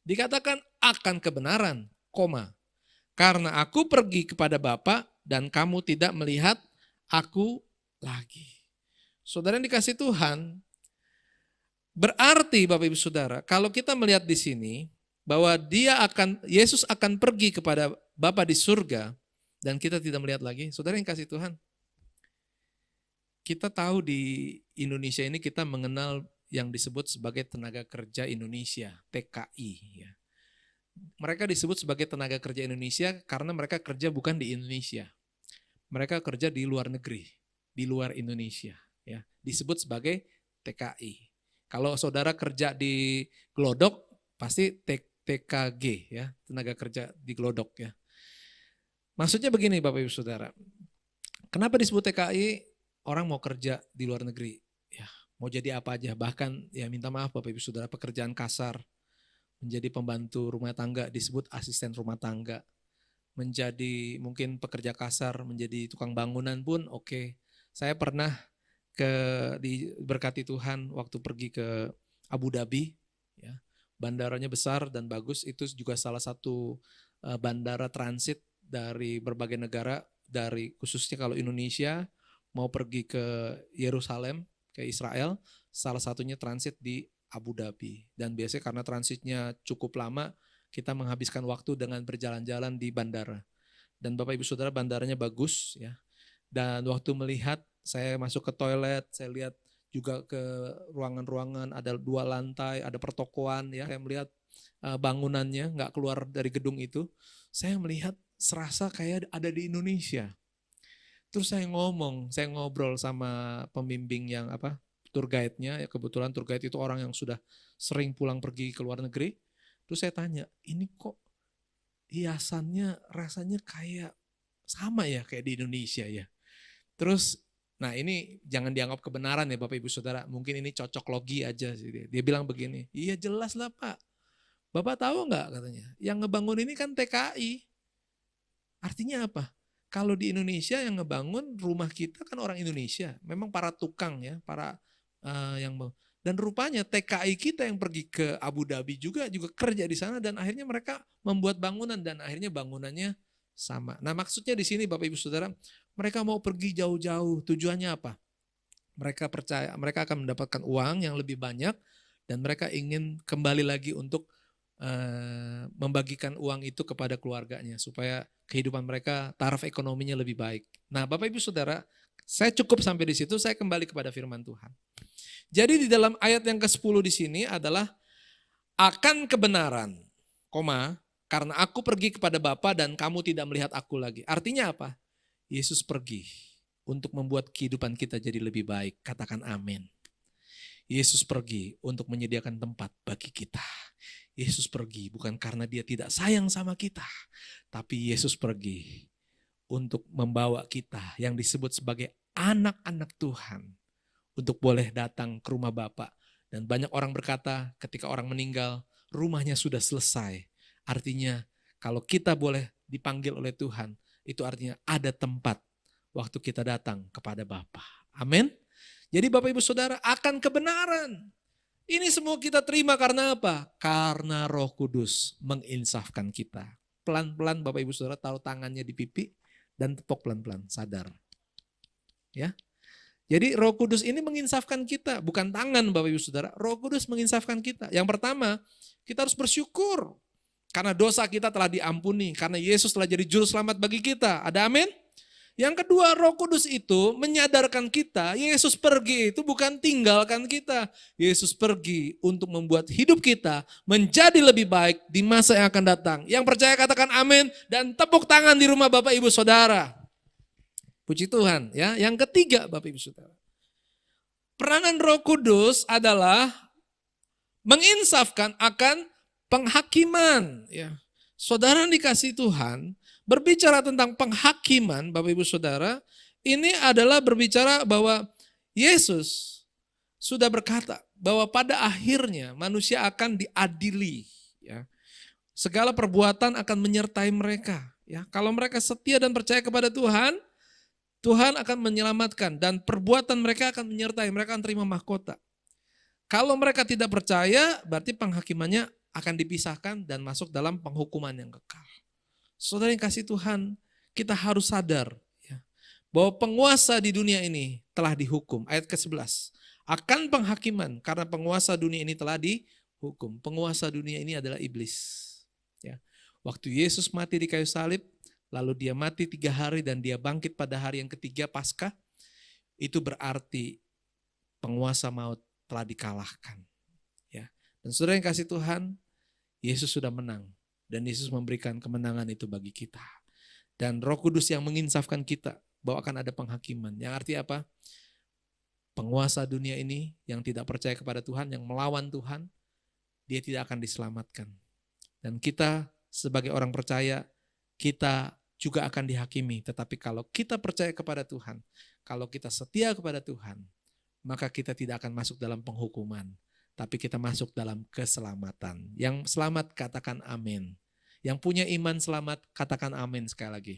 Dikatakan akan kebenaran, karena aku pergi kepada Bapa dan kamu tidak melihat aku lagi. Saudara yang dikasih Tuhan, berarti Bapak Ibu Saudara, kalau kita melihat di sini bahwa Yesus akan pergi kepada Bapa di surga dan kita tidak melihat lagi. Saudara yang kasih Tuhan, kita tahu di Indonesia ini kita mengenal yang disebut sebagai tenaga kerja Indonesia, TKI. Ya. Mereka disebut sebagai tenaga kerja Indonesia karena mereka kerja bukan di Indonesia. Mereka kerja di luar negeri, di luar Indonesia. Ya. Disebut sebagai TKI. Kalau saudara kerja di Glodok, pasti TKG, ya, tenaga kerja di Glodok. Ya. Maksudnya begini Bapak Ibu Saudara, kenapa disebut TKI? Orang mau kerja di luar negeri, ya, mau jadi apa aja, bahkan ya minta maaf Bapak Ibu Saudara, pekerjaan kasar, menjadi pembantu rumah tangga disebut asisten rumah tangga, menjadi mungkin pekerja kasar, menjadi tukang bangunan pun oke. Saya pernah diberkati Tuhan waktu pergi ke Abu Dhabi, ya, bandaranya besar dan bagus, itu juga salah satu bandara transit dari berbagai negara, dari khususnya kalau Indonesia mau pergi ke Yerusalem, ke Israel, salah satunya transit di Abu Dhabi. Dan biasanya karena transitnya cukup lama, kita menghabiskan waktu dengan berjalan-jalan di bandara. Dan Bapak Ibu Saudara, bandaranya bagus, ya. Dan waktu melihat, saya masuk ke toilet, saya lihat juga ke ruangan-ruangan, ada 2 lantai, ada pertokoan, ya. Saya melihat bangunannya, nggak keluar dari gedung itu. Saya melihat serasa kayak ada di Indonesia. Terus saya ngobrol sama pembimbing yang tour guide-nya, ya kebetulan tour guide itu orang yang sudah sering pulang pergi ke luar negeri. Terus saya tanya, ini kok hiasannya rasanya kayak sama ya kayak di Indonesia ya. Terus, nah ini jangan dianggap kebenaran ya Bapak Ibu Saudara. Mungkin ini cocok logi aja sih. Dia bilang begini, iya jelas lah Pak. Bapak tahu nggak katanya, yang ngebangun ini kan TKI. Artinya apa? Kalau di Indonesia yang ngebangun rumah kita kan orang Indonesia. Memang para tukang ya, para dan rupanya TKI kita yang pergi ke Abu Dhabi juga kerja di sana dan akhirnya mereka membuat bangunan dan akhirnya bangunannya sama. Nah maksudnya di sini Bapak Ibu Saudara, mereka mau pergi jauh-jauh, tujuannya apa? Mereka percaya mereka akan mendapatkan uang yang lebih banyak dan mereka ingin kembali lagi untuk membagikan uang itu kepada keluarganya supaya kehidupan mereka, taraf ekonominya lebih baik. Nah Bapak Ibu Saudara, saya cukup sampai di situ, saya kembali kepada firman Tuhan. Jadi di dalam ayat yang ke-10 di sini adalah akan kebenaran, karena aku pergi kepada Bapa dan kamu tidak melihat aku lagi. Artinya apa? Yesus pergi untuk membuat kehidupan kita jadi lebih baik. Katakan amin. Yesus pergi untuk menyediakan tempat bagi kita. Yesus pergi bukan karena dia tidak sayang sama kita, tapi Yesus pergi untuk membawa kita yang disebut sebagai anak-anak Tuhan untuk boleh datang ke rumah Bapa. Dan banyak orang berkata ketika orang meninggal, rumahnya sudah selesai. Artinya kalau kita boleh dipanggil oleh Tuhan, itu artinya ada tempat waktu kita datang kepada Bapa. Amin. Jadi Bapak Ibu Saudara, akan kebenaran. Ini semua kita terima karena apa? Karena Roh Kudus menginsafkan kita. Pelan-pelan Bapak Ibu Saudara taruh tangannya di pipi dan tepuk pelan-pelan, sadar. Ya. Jadi Roh Kudus ini menginsafkan kita, bukan tangan Bapak Ibu Saudara. Roh Kudus menginsafkan kita. Yang pertama, kita harus bersyukur karena dosa kita telah diampuni, karena Yesus telah jadi juru selamat bagi kita. Ada amin? Yang kedua, Roh Kudus itu menyadarkan kita, Yesus pergi itu bukan tinggalkan kita. Yesus pergi untuk membuat hidup kita menjadi lebih baik di masa yang akan datang. Yang percaya katakan amin dan tepuk tangan di rumah Bapak Ibu Saudara. Puji Tuhan ya. Yang ketiga Bapak Ibu Saudara. Peranan Roh Kudus adalah menginsafkan akan penghakiman. Ya. Saudara yang dikasihi Tuhan, berbicara tentang penghakiman, Bapak Ibu Saudara, ini adalah berbicara bahwa Yesus sudah berkata bahwa pada akhirnya manusia akan diadili. Ya. Segala perbuatan akan menyertai mereka. Ya. Kalau mereka setia dan percaya kepada Tuhan, Tuhan akan menyelamatkan dan perbuatan mereka akan menyertai, mereka akan terima mahkota. Kalau mereka tidak percaya, berarti penghakimannya akan dipisahkan dan masuk dalam penghukuman yang kekal. Saudara yang kasih Tuhan, kita harus sadar ya, bahwa penguasa di dunia ini telah dihukum. Ayat ke-11. Akan penghakiman karena penguasa dunia ini telah dihukum. Penguasa dunia ini adalah iblis. Ya. Waktu Yesus mati di kayu salib, lalu dia mati 3 hari dan dia bangkit pada hari yang ketiga Paskah, itu berarti penguasa maut telah dikalahkan. Ya. Dan saudara yang kasih Tuhan, Yesus sudah menang. Dan Yesus memberikan kemenangan itu bagi kita. Dan Roh Kudus yang menginsafkan kita bahwa akan ada penghakiman. Yang artinya apa? Penguasa dunia ini yang tidak percaya kepada Tuhan, yang melawan Tuhan, dia tidak akan diselamatkan. Dan kita sebagai orang percaya, kita juga akan dihakimi. Tetapi kalau kita percaya kepada Tuhan, kalau kita setia kepada Tuhan, maka kita tidak akan masuk dalam penghukuman. Tapi kita masuk dalam keselamatan. Yang selamat katakan amin. Yang punya iman selamat katakan amin sekali lagi.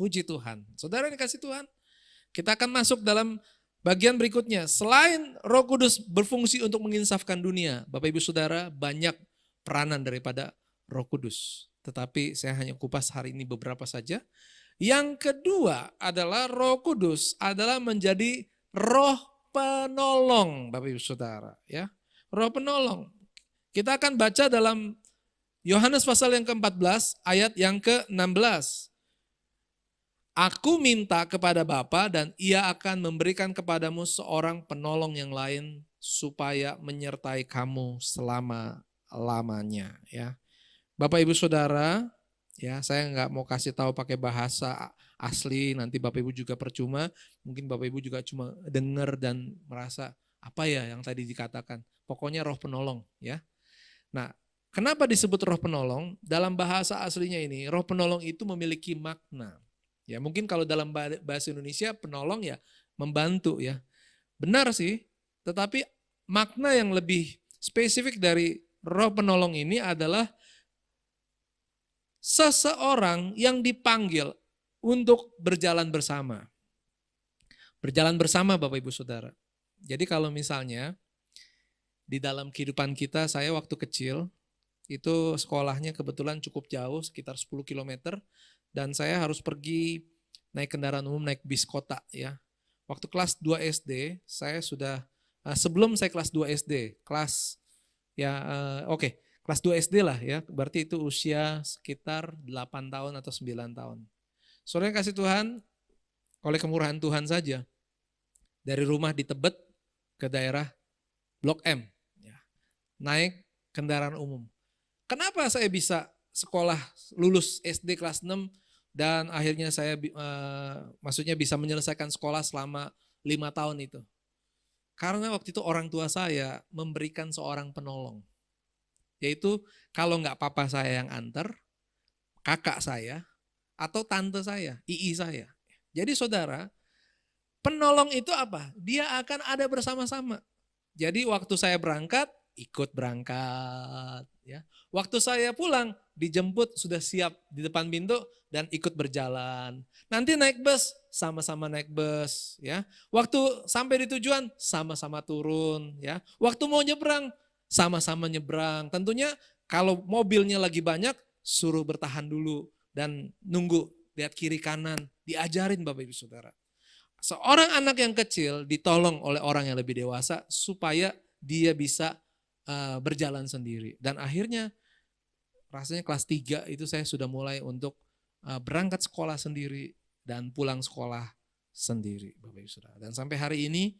Puji Tuhan. Saudara yang dikasih Tuhan, kita akan masuk dalam bagian berikutnya. Selain Roh Kudus berfungsi untuk menginsafkan dunia, Bapak Ibu Saudara, banyak peranan daripada Roh Kudus. Tetapi saya hanya kupas hari ini beberapa saja. Yang kedua adalah Roh Kudus adalah menjadi roh penolong, Bapak Ibu Saudara, ya. Roh penolong. Kita akan baca dalam Yohanes pasal yang ke-14 ayat yang ke-16. Aku minta kepada Bapa dan Ia akan memberikan kepadamu seorang penolong yang lain supaya menyertai kamu selama-lamanya, ya. Bapak Ibu Saudara, ya, saya nggak mau kasih tahu pakai bahasa asli, nanti Bapak Ibu juga percuma, mungkin Bapak Ibu juga cuma dengar dan merasa apa ya yang tadi dikatakan. Pokoknya roh penolong, ya. Nah, Kenapa disebut roh penolong? Dalam bahasa aslinya ini, roh penolong itu memiliki makna. Ya, mungkin kalau dalam bahasa Indonesia penolong ya membantu ya. Benar sih, tetapi makna yang lebih spesifik dari roh penolong ini adalah seseorang yang dipanggil untuk berjalan bersama. Berjalan bersama Bapak Ibu Saudara. Jadi kalau misalnya di dalam kehidupan kita, saya waktu kecil, itu sekolahnya kebetulan cukup jauh, sekitar 10 kilometer, dan saya harus pergi naik kendaraan umum, naik bis kota ya. Waktu kelas 2 SD, saya sudah, sebelum saya kelas 2 SD, kelas 2 SD lah ya, berarti itu usia sekitar 8 tahun atau 9 tahun. Saudara yang kasih Tuhan, oleh kemurahan Tuhan saja, dari rumah di Tebet ke daerah Blok M, ya, naik kendaraan umum. Kenapa saya bisa sekolah lulus SD kelas 6 dan akhirnya saya maksudnya bisa menyelesaikan sekolah selama 5 tahun itu? Karena waktu itu orang tua saya memberikan seorang penolong. Yaitu kalau nggak papa saya yang antar, kakak saya, atau tante saya, ii saya. Jadi saudara, penolong itu apa? Dia akan ada bersama-sama. Jadi waktu saya berangkat, ikut berangkat. Ya. Waktu saya pulang, dijemput sudah siap di depan pintu dan ikut berjalan. Nanti naik bus, sama-sama naik bus. Ya. Waktu sampai di tujuan, sama-sama turun. Ya. Waktu mau nyebrang, sama-sama nyebrang. Tentunya kalau mobilnya lagi banyak, suruh bertahan dulu dan nunggu, lihat kiri kanan, diajarin Bapak Ibu Saudara. Seorang anak yang kecil ditolong oleh orang yang lebih dewasa supaya dia bisa berjalan sendiri. Dan akhirnya rasanya kelas 3 itu saya sudah mulai untuk berangkat sekolah sendiri dan pulang sekolah sendiri, Bapak Ibu Saudara. Dan sampai hari ini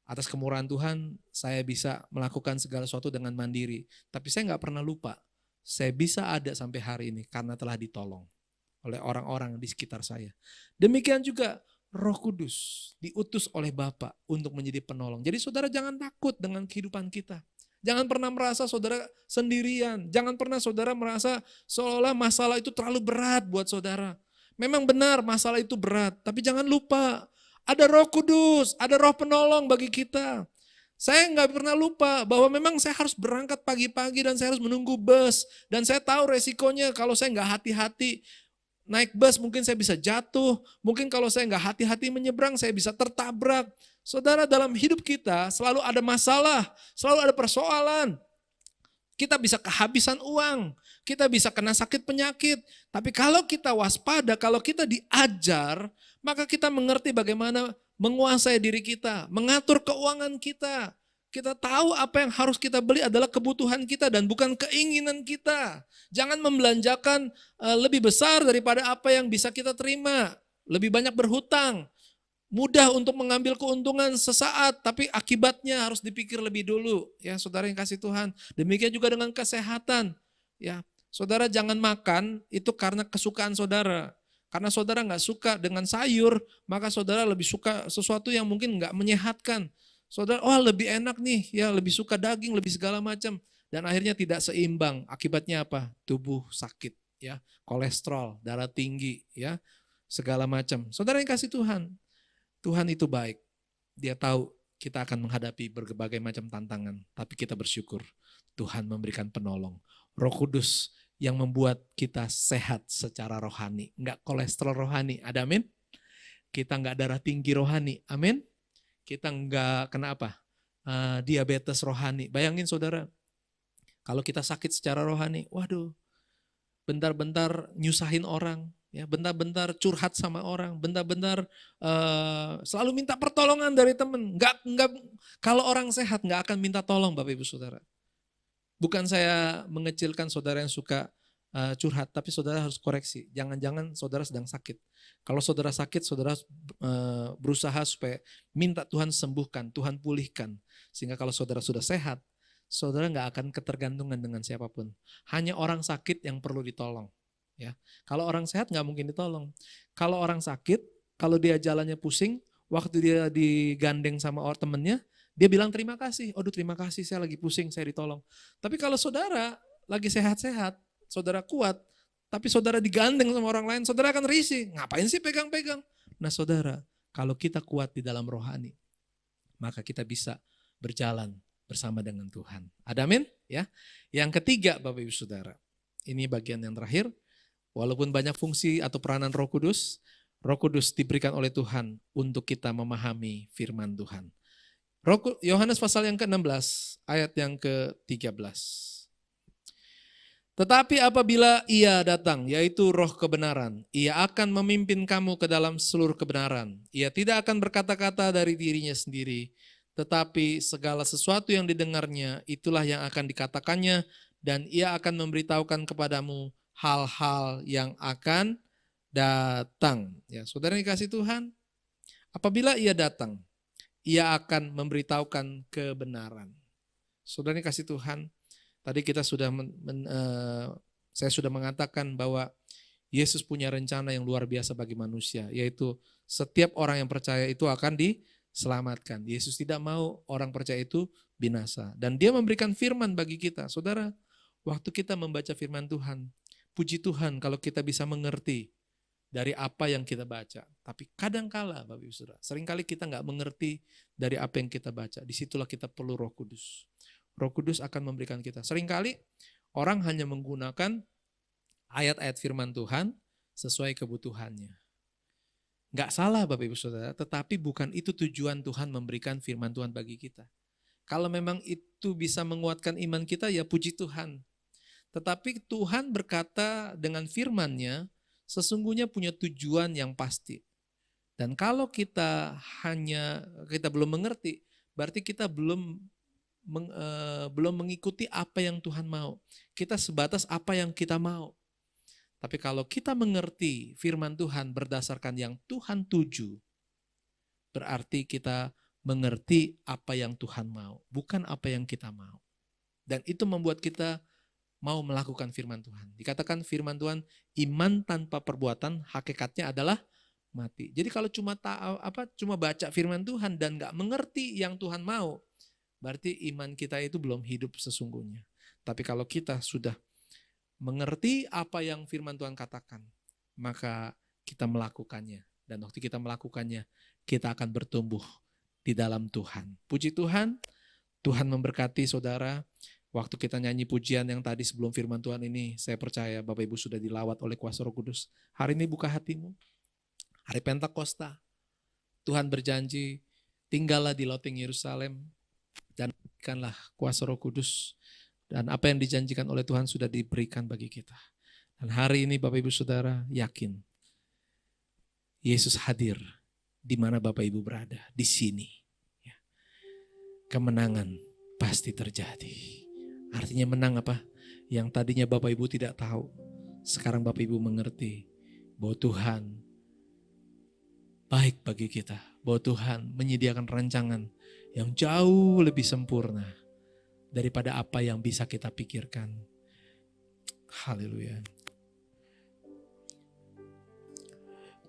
atas kemurahan Tuhan saya bisa melakukan segala sesuatu dengan mandiri. Tapi saya nggak pernah lupa, saya bisa ada sampai hari ini karena telah ditolong oleh orang-orang di sekitar saya. Demikian juga Roh Kudus diutus oleh Bapa untuk menjadi penolong. Jadi saudara jangan takut dengan kehidupan kita. Jangan pernah merasa saudara sendirian. Jangan pernah saudara merasa seolah-olah masalah itu terlalu berat buat saudara. Memang benar masalah itu berat, tapi jangan lupa ada Roh Kudus, ada Roh penolong bagi kita. Saya nggak pernah lupa bahwa memang saya harus berangkat pagi-pagi dan saya harus menunggu bus. Dan saya tahu resikonya kalau saya nggak hati-hati naik bus mungkin saya bisa jatuh. Mungkin kalau saya nggak hati-hati menyeberang saya bisa tertabrak. Saudara, dalam hidup kita selalu ada masalah, selalu ada persoalan. Kita bisa kehabisan uang, kita bisa kena sakit penyakit. Tapi kalau kita waspada, kalau kita diajar, maka kita mengerti bagaimana menguasai diri kita, mengatur keuangan kita. Kita tahu apa yang harus kita beli adalah kebutuhan kita dan bukan keinginan kita. Jangan membelanjakan lebih besar daripada apa yang bisa kita terima. Lebih banyak berhutang. Mudah untuk mengambil keuntungan sesaat, tapi akibatnya harus dipikir lebih dulu. Ya, saudara yang kasih Tuhan. Demikian juga dengan kesehatan. Ya, saudara jangan makan itu karena kesukaan saudara. Karena saudara nggak suka dengan sayur, maka saudara lebih suka sesuatu yang mungkin nggak menyehatkan. Saudara, oh lebih enak nih, ya lebih suka daging, lebih segala macam. Dan akhirnya tidak seimbang. Akibatnya apa? Tubuh sakit, ya, kolesterol, darah tinggi, ya, segala macam. Saudara yang kasih Tuhan, Tuhan itu baik. Dia tahu kita akan menghadapi berbagai macam tantangan. Tapi kita bersyukur Tuhan memberikan penolong. Roh Kudus yang membuat kita sehat secara rohani. Enggak kolesterol rohani. Ada amin? Kita enggak darah tinggi rohani. Amin? Kita enggak kena apa? Diabetes rohani. Bayangin saudara, kalau kita sakit secara rohani, waduh, bentar-bentar nyusahin orang. Ya, bentar-bentar curhat sama orang, bentar-bentar selalu minta pertolongan dari teman. Enggak, kalau orang sehat nggak akan minta tolong Bapak Ibu Saudara. Bukan saya mengecilkan saudara yang suka curhat, tapi saudara harus koreksi. Jangan-jangan saudara sedang sakit. Kalau saudara sakit, saudara berusaha supaya minta Tuhan sembuhkan, Tuhan pulihkan. Sehingga kalau saudara sudah sehat, saudara nggak akan ketergantungan dengan siapapun. Hanya orang sakit yang perlu ditolong. Ya, kalau orang sehat nggak mungkin ditolong. Kalau orang sakit, kalau dia jalannya pusing, waktu dia digandeng sama temennya, dia bilang terima kasih. Aduh terima kasih, saya lagi pusing, saya ditolong. Tapi kalau saudara lagi sehat-sehat, saudara kuat, tapi saudara digandeng sama orang lain, saudara akan risih. Ngapain sih pegang-pegang? Nah saudara, kalau kita kuat di dalam rohani, maka kita bisa berjalan bersama dengan Tuhan. Ada amin? Ya. Yang ketiga Bapak Ibu Saudara, ini bagian yang terakhir, walaupun banyak fungsi atau peranan Roh Kudus diberikan oleh Tuhan untuk kita memahami firman Tuhan. Yohanes pasal yang ke-16, ayat yang ke-13. Tetapi apabila Ia datang, yaitu Roh kebenaran, Ia akan memimpin kamu ke dalam seluruh kebenaran. Ia tidak akan berkata-kata dari dirinya sendiri, tetapi segala sesuatu yang didengarnya, itulah yang akan dikatakannya, dan Ia akan memberitahukan kepadamu hal-hal yang akan datang. Ya, saudara yang dikasihi Tuhan, apabila Ia datang, Ia akan memberitahukan kebenaran. Saudara yang dikasihi Tuhan, tadi kita sudah saya sudah mengatakan bahwa Yesus punya rencana yang luar biasa bagi manusia, yaitu setiap orang yang percaya itu akan diselamatkan. Yesus tidak mau orang percaya itu binasa, dan Dia memberikan firman bagi kita. Saudara, waktu kita membaca firman Tuhan, puji Tuhan kalau kita bisa mengerti dari apa yang kita baca. Tapi kadangkala Bapak Ibu Saudara, seringkali kita nggak mengerti dari apa yang kita baca. Disitulah kita perlu Roh Kudus. Roh Kudus akan memberikan kita. Seringkali orang hanya menggunakan ayat-ayat firman Tuhan sesuai kebutuhannya. Nggak salah Bapak Ibu Saudara, tetapi bukan itu tujuan Tuhan memberikan firman Tuhan bagi kita. Kalau memang itu bisa menguatkan iman kita, ya puji Tuhan. Tetapi Tuhan berkata dengan firman-Nya, sesungguhnya punya tujuan yang pasti. Dan kalau kita belum mengerti, berarti kita belum mengikuti apa yang Tuhan mau. Kita sebatas apa yang kita mau. Tapi kalau kita mengerti firman Tuhan berdasarkan yang Tuhan tuju, berarti kita mengerti apa yang Tuhan mau, bukan apa yang kita mau. Dan itu membuat kita mau melakukan firman Tuhan. Dikatakan firman Tuhan, iman tanpa perbuatan hakikatnya adalah mati. Jadi kalau cuma baca firman Tuhan dan nggak mengerti yang Tuhan mau, berarti iman kita itu belum hidup sesungguhnya. Tapi kalau kita sudah mengerti apa yang firman Tuhan katakan, maka kita melakukannya. Dan waktu kita melakukannya, kita akan bertumbuh di dalam Tuhan. Puji Tuhan, Tuhan memberkati saudara. Waktu kita nyanyi pujian yang tadi sebelum firman Tuhan ini, saya percaya Bapak Ibu sudah dilawat oleh kuasa Roh Kudus. Hari ini buka hatimu. Hari Pentakosta, Tuhan berjanji, tinggallah di loteng Yerusalem, dan berikanlah kuasa Roh Kudus, dan apa yang dijanjikan oleh Tuhan sudah diberikan bagi kita. Dan hari ini Bapak Ibu Saudara yakin Yesus hadir di mana Bapak Ibu berada, di sini. Ya. Kemenangan pasti terjadi. Artinya menang apa? Yang tadinya Bapak Ibu tidak tahu, sekarang Bapak Ibu mengerti bahwa Tuhan baik bagi kita, bahwa Tuhan menyediakan rancangan yang jauh lebih sempurna daripada apa yang bisa kita pikirkan. Haleluya.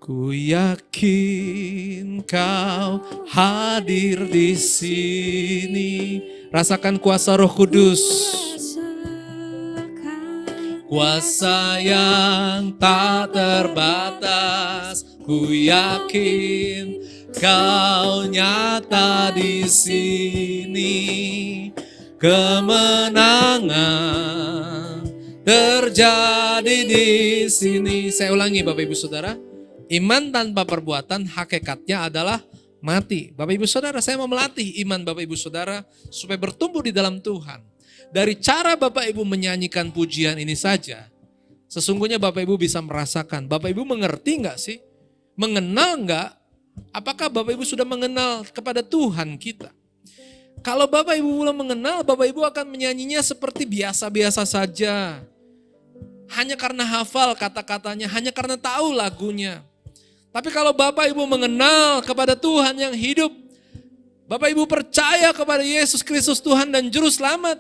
Ku yakin Kau hadir di sini. Rasakan kuasa Roh Kudus. Kuasa yang tak terbatas. Ku yakin Kau nyata di sini. Kemenangan terjadi di sini. Saya ulangi Bapak Ibu Saudara. Iman tanpa perbuatan hakikatnya adalah mati. Bapak Ibu Saudara, saya mau melatih iman Bapak Ibu Saudara supaya bertumbuh di dalam Tuhan. Dari cara Bapak Ibu menyanyikan pujian ini saja, sesungguhnya Bapak Ibu bisa merasakan. Bapak Ibu mengerti enggak sih? Mengenal enggak? Apakah Bapak Ibu sudah mengenal kepada Tuhan kita? Kalau Bapak Ibu belum mengenal, Bapak Ibu akan menyanyinya seperti biasa-biasa saja. Hanya karena hafal kata-katanya, hanya karena tahu lagunya. Tapi kalau Bapak Ibu mengenal kepada Tuhan yang hidup, Bapak Ibu percaya kepada Yesus Kristus Tuhan dan Juru Selamat,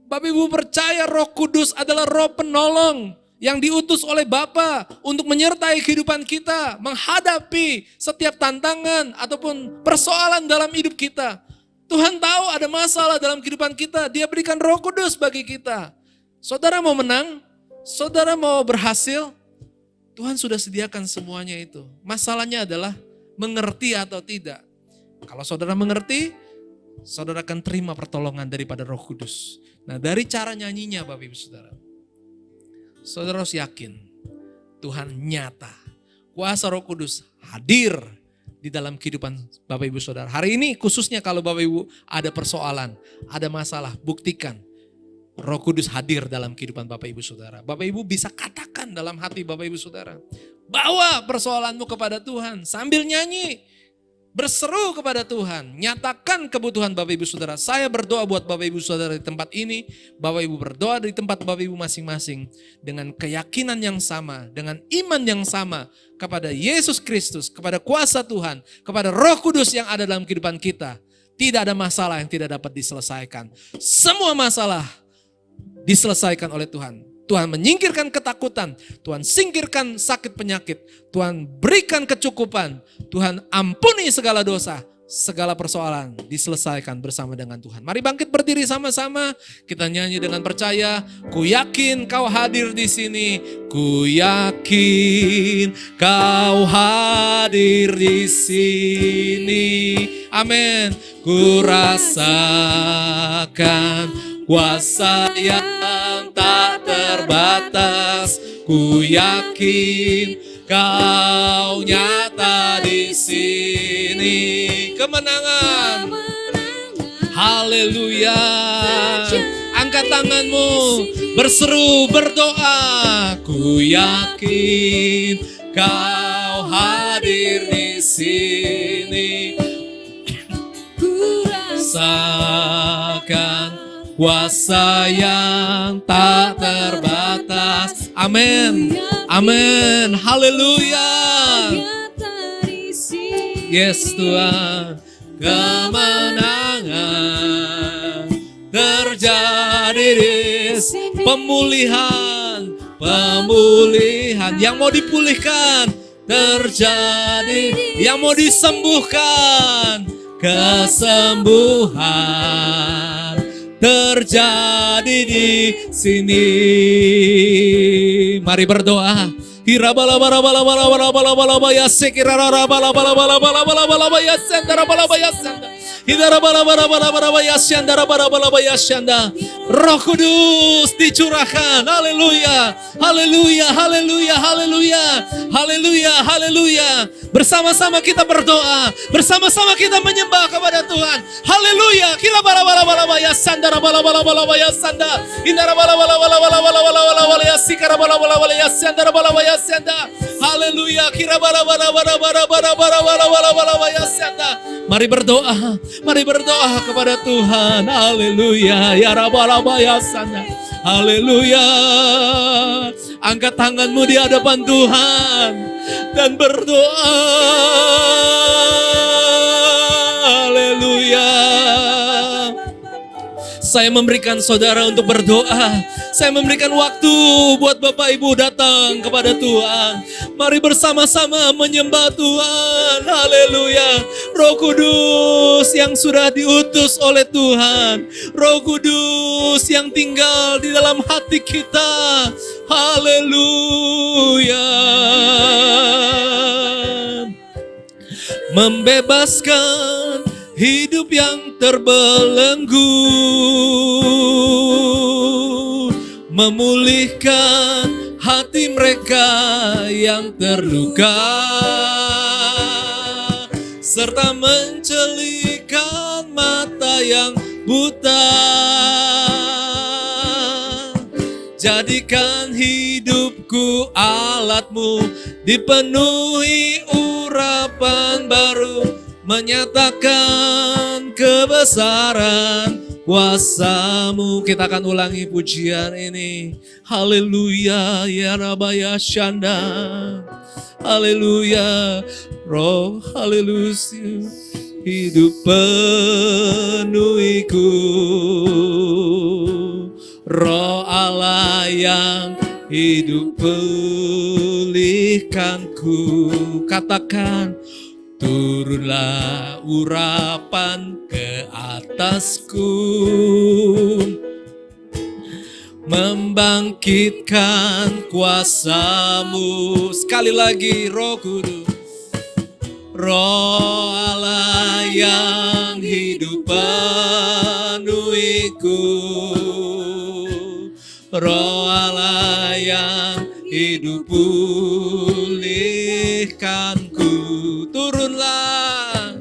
Bapak Ibu percaya Roh Kudus adalah Roh penolong yang diutus oleh Bapa untuk menyertai kehidupan kita, menghadapi setiap tantangan ataupun persoalan dalam hidup kita. Tuhan tahu ada masalah dalam kehidupan kita, Dia berikan Roh Kudus bagi kita. Saudara mau menang, saudara mau berhasil, Tuhan sudah sediakan semuanya itu. Masalahnya adalah mengerti atau tidak. Kalau saudara mengerti, saudara akan terima pertolongan daripada Roh Kudus. Nah, dari cara nyanyinya Bapak Ibu Saudara, saudara harus yakin Tuhan nyata. Kuasa Roh Kudus hadir di dalam kehidupan Bapak Ibu Saudara. Hari ini khususnya kalau Bapak Ibu ada persoalan, ada masalah, buktikan Roh Kudus hadir dalam kehidupan Bapak Ibu Saudara. Bapak Ibu bisa katakan dalam hati Bapak Ibu Saudara, bawa persoalanmu kepada Tuhan sambil nyanyi. Berseru kepada Tuhan, nyatakan kebutuhan Bapak Ibu Saudara. Saya berdoa buat Bapak Ibu Saudara di tempat ini, Bapak Ibu berdoa di tempat Bapak Ibu masing-masing dengan keyakinan yang sama, dengan iman yang sama kepada Yesus Kristus, kepada kuasa Tuhan, kepada Roh Kudus yang ada dalam kehidupan kita. Tidak ada masalah yang tidak dapat diselesaikan. Semua masalah diselesaikan oleh Tuhan. Tuhan menyingkirkan ketakutan, Tuhan singkirkan sakit penyakit, Tuhan berikan kecukupan, Tuhan ampuni segala dosa, segala persoalan diselesaikan bersama dengan Tuhan. Mari bangkit berdiri sama-sama, kita nyanyi dengan percaya. Ku yakin kau hadir di sini, ku yakin kau hadir di sini. Amin. Ku rasakan kuasa yang tak terbatas, ku yakin kau nyata di sini. Kemenangan, haleluya. Angkat tanganmu, berseru, berdoa. Ku yakin kau hadir di sini. Rasakan kuasa yang tak terbatas. Amin. Amin. Haleluya. Yes Tuhan. Kemenangan terjadi di pemulihan. Pemulihan yang mau dipulihkan terjadi. Yang mau disembuhkan, kesembuhan terjadi di sini. Mari berdoa. Roh Kudus dicurahkan. Haleluya. Haleluya. Haleluya. Haleluya. Haleluya. Haleluya. Bersama-sama kita berdoa, bersama-sama kita menyembah kepada Tuhan. Haleluya. Kila bala bala bala bala yasanda bala bala bala bala yasanda. Indara bala bala bala bala bala bala bala bala yasikara bala bala bala yasanda bala bala yasanda. Haleluya. Kira bala bala bala bala bala bala bala bala bala bala yasanda. Mari berdoa, mari berdoa kepada Tuhan. Haleluya. Ya rabbal yasanda. Haleluya. Angkat tanganmu di hadapan Tuhan dan berdoa. Haleluya. Saya memberikan saudara untuk berdoa. Saya memberikan waktu buat Bapak Ibu datang kepada Tuhan. Mari bersama-sama menyembah Tuhan. Haleluya. Roh Kudus yang sudah diutus oleh Tuhan. Roh Kudus yang tinggal di dalam hati kita. Haleluya. Membebaskan hidup yang terbelenggu, memulihkan hati mereka yang terluka, serta mencelikan mata yang buta. Jadikan hidupku alatmu, dipenuhi urapan baru, menyatakan kebesaran kuasa-Mu. Kita akan ulangi pujian ini. Haleluya, ya Rabaya Shanda. Haleluya, Roh, haleluya. Hidup penuhiku, Roh Allah yang hidup pulihkanku. Katakan, turunlah urapan ke atasku, membangkitkan kuasa-Mu. Sekali lagi, Roh Kudus. Roh Allah yang hidup penuhiku, Roh Allah yang hidup pulihkanku. Turunlah,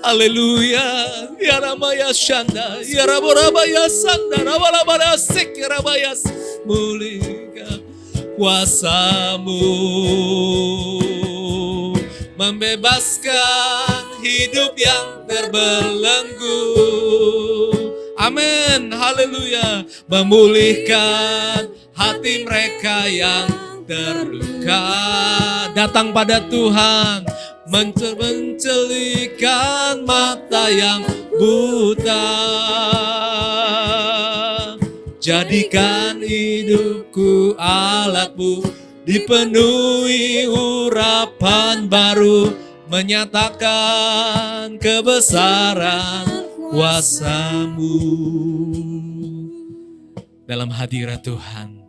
haleluya. Ya Ramaya Shanda, ya Raborabaya Sanda, Rabalabara Sek, ya Rabaya, mulihkan kuasa-Mu, membebaskan hidup yang terbelenggu. Amin, haleluya. Memulihkan hati mereka yang terluka. Datang pada Tuhan, mencelikan mata yang buta. Jadikan hidupku alat-Mu, dipenuhi urapan baru, menyatakan kebesaran kuasa-Mu. Dalam hadirat Tuhan,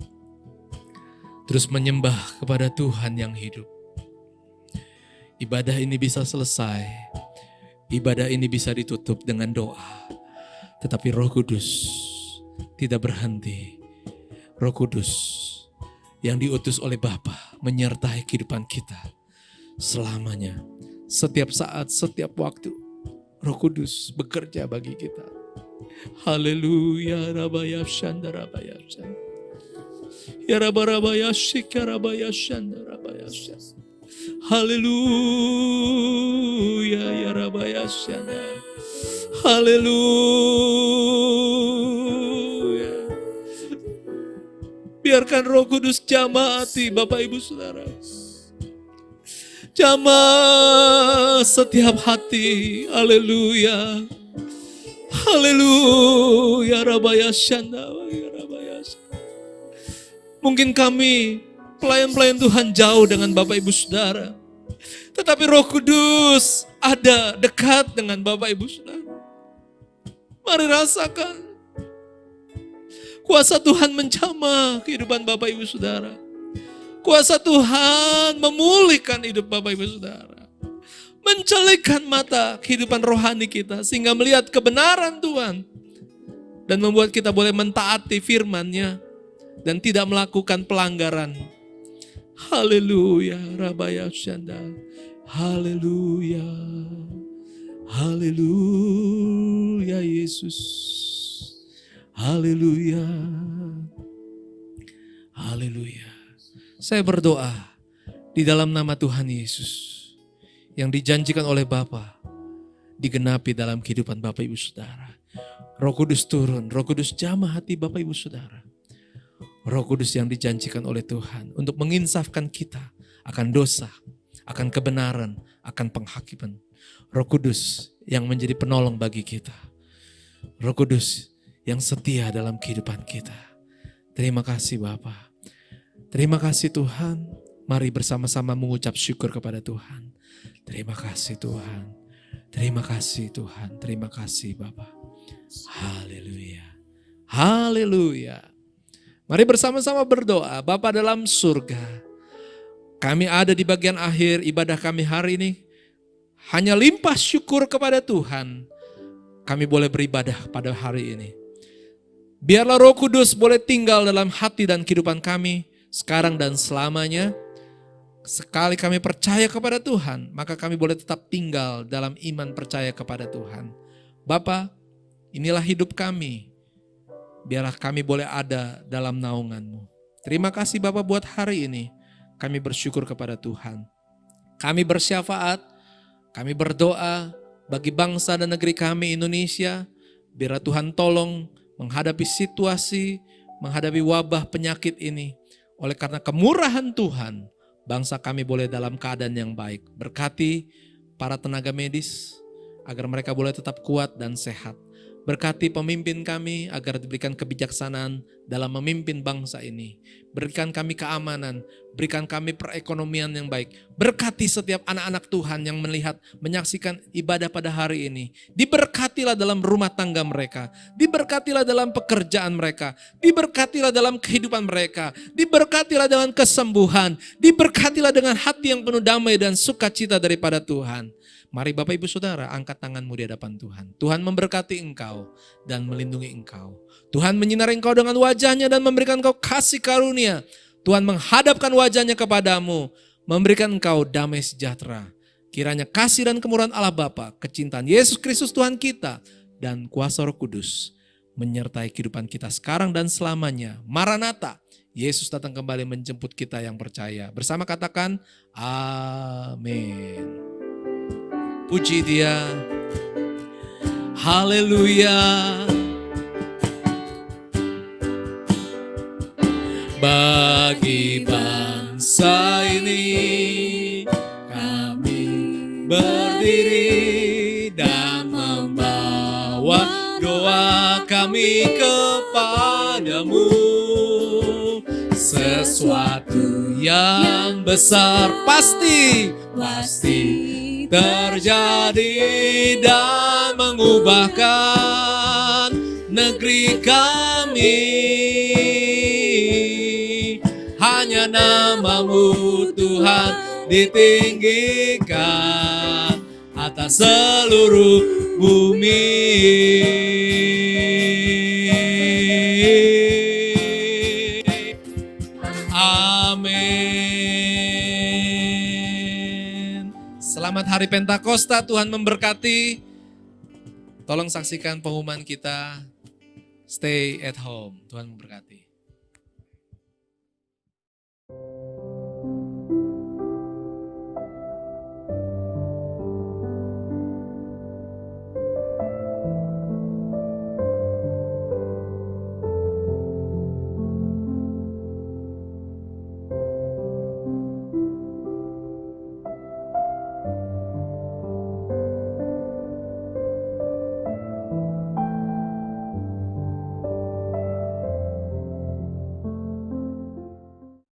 terus menyembah kepada Tuhan yang hidup. Ibadah ini bisa selesai, ibadah ini bisa ditutup dengan doa, tetapi Roh Kudus tidak berhenti. Roh Kudus yang diutus oleh Bapa menyertai kehidupan kita selamanya. Setiap saat, setiap waktu, Roh Kudus bekerja bagi kita. Haleluya, Rabaya Shanda, Rabaya Shanda. Ya Rabaya Shika, Rabaya Shanda, Rabaya Shanda. Haleluya, ya Rabaya Shanda. Haleluya. Biarkan Roh Kudus jamah hati Bapak Ibu Saudara. Jamah setiap hati. Haleluya. Haleluya. Rabaya Shanda. Rabaya Shanda. Mungkin kami pelayan-pelayan Tuhan jauh dengan Bapak Ibu Saudara. Tetapi Roh Kudus ada dekat dengan Bapak Ibu Saudara. Mari rasakan. Kuasa Tuhan menjamah kehidupan Bapak Ibu Saudara. Kuasa Tuhan memulihkan hidup Bapak Ibu Saudara. Mencelikkan mata kehidupan rohani kita sehingga melihat kebenaran Tuhan. Dan membuat kita boleh mentaati firman-Nya dan tidak melakukan pelanggaran. Haleluya, Rabaya Shanda. Haleluya. Haleluya Yesus. Haleluya. Haleluya. Saya berdoa di dalam nama Tuhan Yesus yang dijanjikan oleh Bapa digenapi dalam kehidupan Bapak Ibu Saudara. Roh Kudus turun, Roh Kudus jamah hati Bapak Ibu Saudara. Roh Kudus yang dijanjikan oleh Tuhan untuk menginsafkan kita akan dosa, akan kebenaran, akan penghakiman. Roh Kudus yang menjadi penolong bagi kita. Roh Kudus yang setia dalam kehidupan kita. Terima kasih Bapa. Terima kasih Tuhan. Mari bersama-sama mengucap syukur kepada Tuhan. Terima kasih Tuhan. Terima kasih Tuhan. Terima kasih Bapa. Haleluya. Haleluya. Mari bersama-sama berdoa. Bapa dalam surga, kami ada di bagian akhir ibadah kami hari ini. Hanya limpah syukur kepada Tuhan. Kami boleh beribadah pada hari ini. Biarlah Roh Kudus boleh tinggal dalam hati dan kehidupan kami sekarang dan selamanya. Sekali kami percaya kepada Tuhan, maka kami boleh tetap tinggal dalam iman percaya kepada Tuhan. Bapa, inilah hidup kami. Biarlah kami boleh ada dalam naungan-Mu. Terima kasih Bapa buat hari ini. Kami bersyukur kepada Tuhan. Kami bersyafaat, kami berdoa bagi bangsa dan negeri kami Indonesia. Biar Tuhan tolong menghadapi situasi, menghadapi wabah penyakit ini. Oleh karena kemurahan Tuhan, bangsa kami boleh dalam keadaan yang baik. Berkati para tenaga medis, agar mereka boleh tetap kuat dan sehat. Berkati pemimpin kami agar diberikan kebijaksanaan dalam memimpin bangsa ini. Berikan kami keamanan, berikan kami perekonomian yang baik. Berkati setiap anak-anak Tuhan yang melihat, menyaksikan ibadah pada hari ini. Diberkatilah dalam rumah tangga mereka. Diberkatilah dalam pekerjaan mereka. Diberkatilah dalam kehidupan mereka. Diberkatilah dengan kesembuhan. Diberkatilah dengan hati yang penuh damai dan sukacita daripada Tuhan. Mari Bapak Ibu Saudara angkat tanganmu di hadapan Tuhan. Tuhan memberkati engkau dan melindungi engkau. Tuhan menyinari engkau dengan wajahnya dan memberikan engkau kasih karunia. Tuhan menghadapkan wajahnya kepadamu, memberikan engkau damai sejahtera. Kiranya kasih dan kemurahan Allah Bapa, kecintaan Yesus Kristus Tuhan kita, dan kuasa Roh Kudus menyertai kehidupan kita sekarang dan selamanya. Maranatha, Yesus datang kembali menjemput kita yang percaya. Bersama katakan, amin. Puji Dia. Haleluya. Bagi bangsa ini kami berdiri dan membawa doa kami kepadamu. Sesuatu yang besar pasti terjadi dan mengubahkan negeri kami. Hanya nama-Mu Tuhan ditinggikan atas seluruh bumi. Amin. Selamat Hari Pentakosta, Tuhan memberkati. Tolong saksikan pengumuman kita. Stay at home. Tuhan memberkati.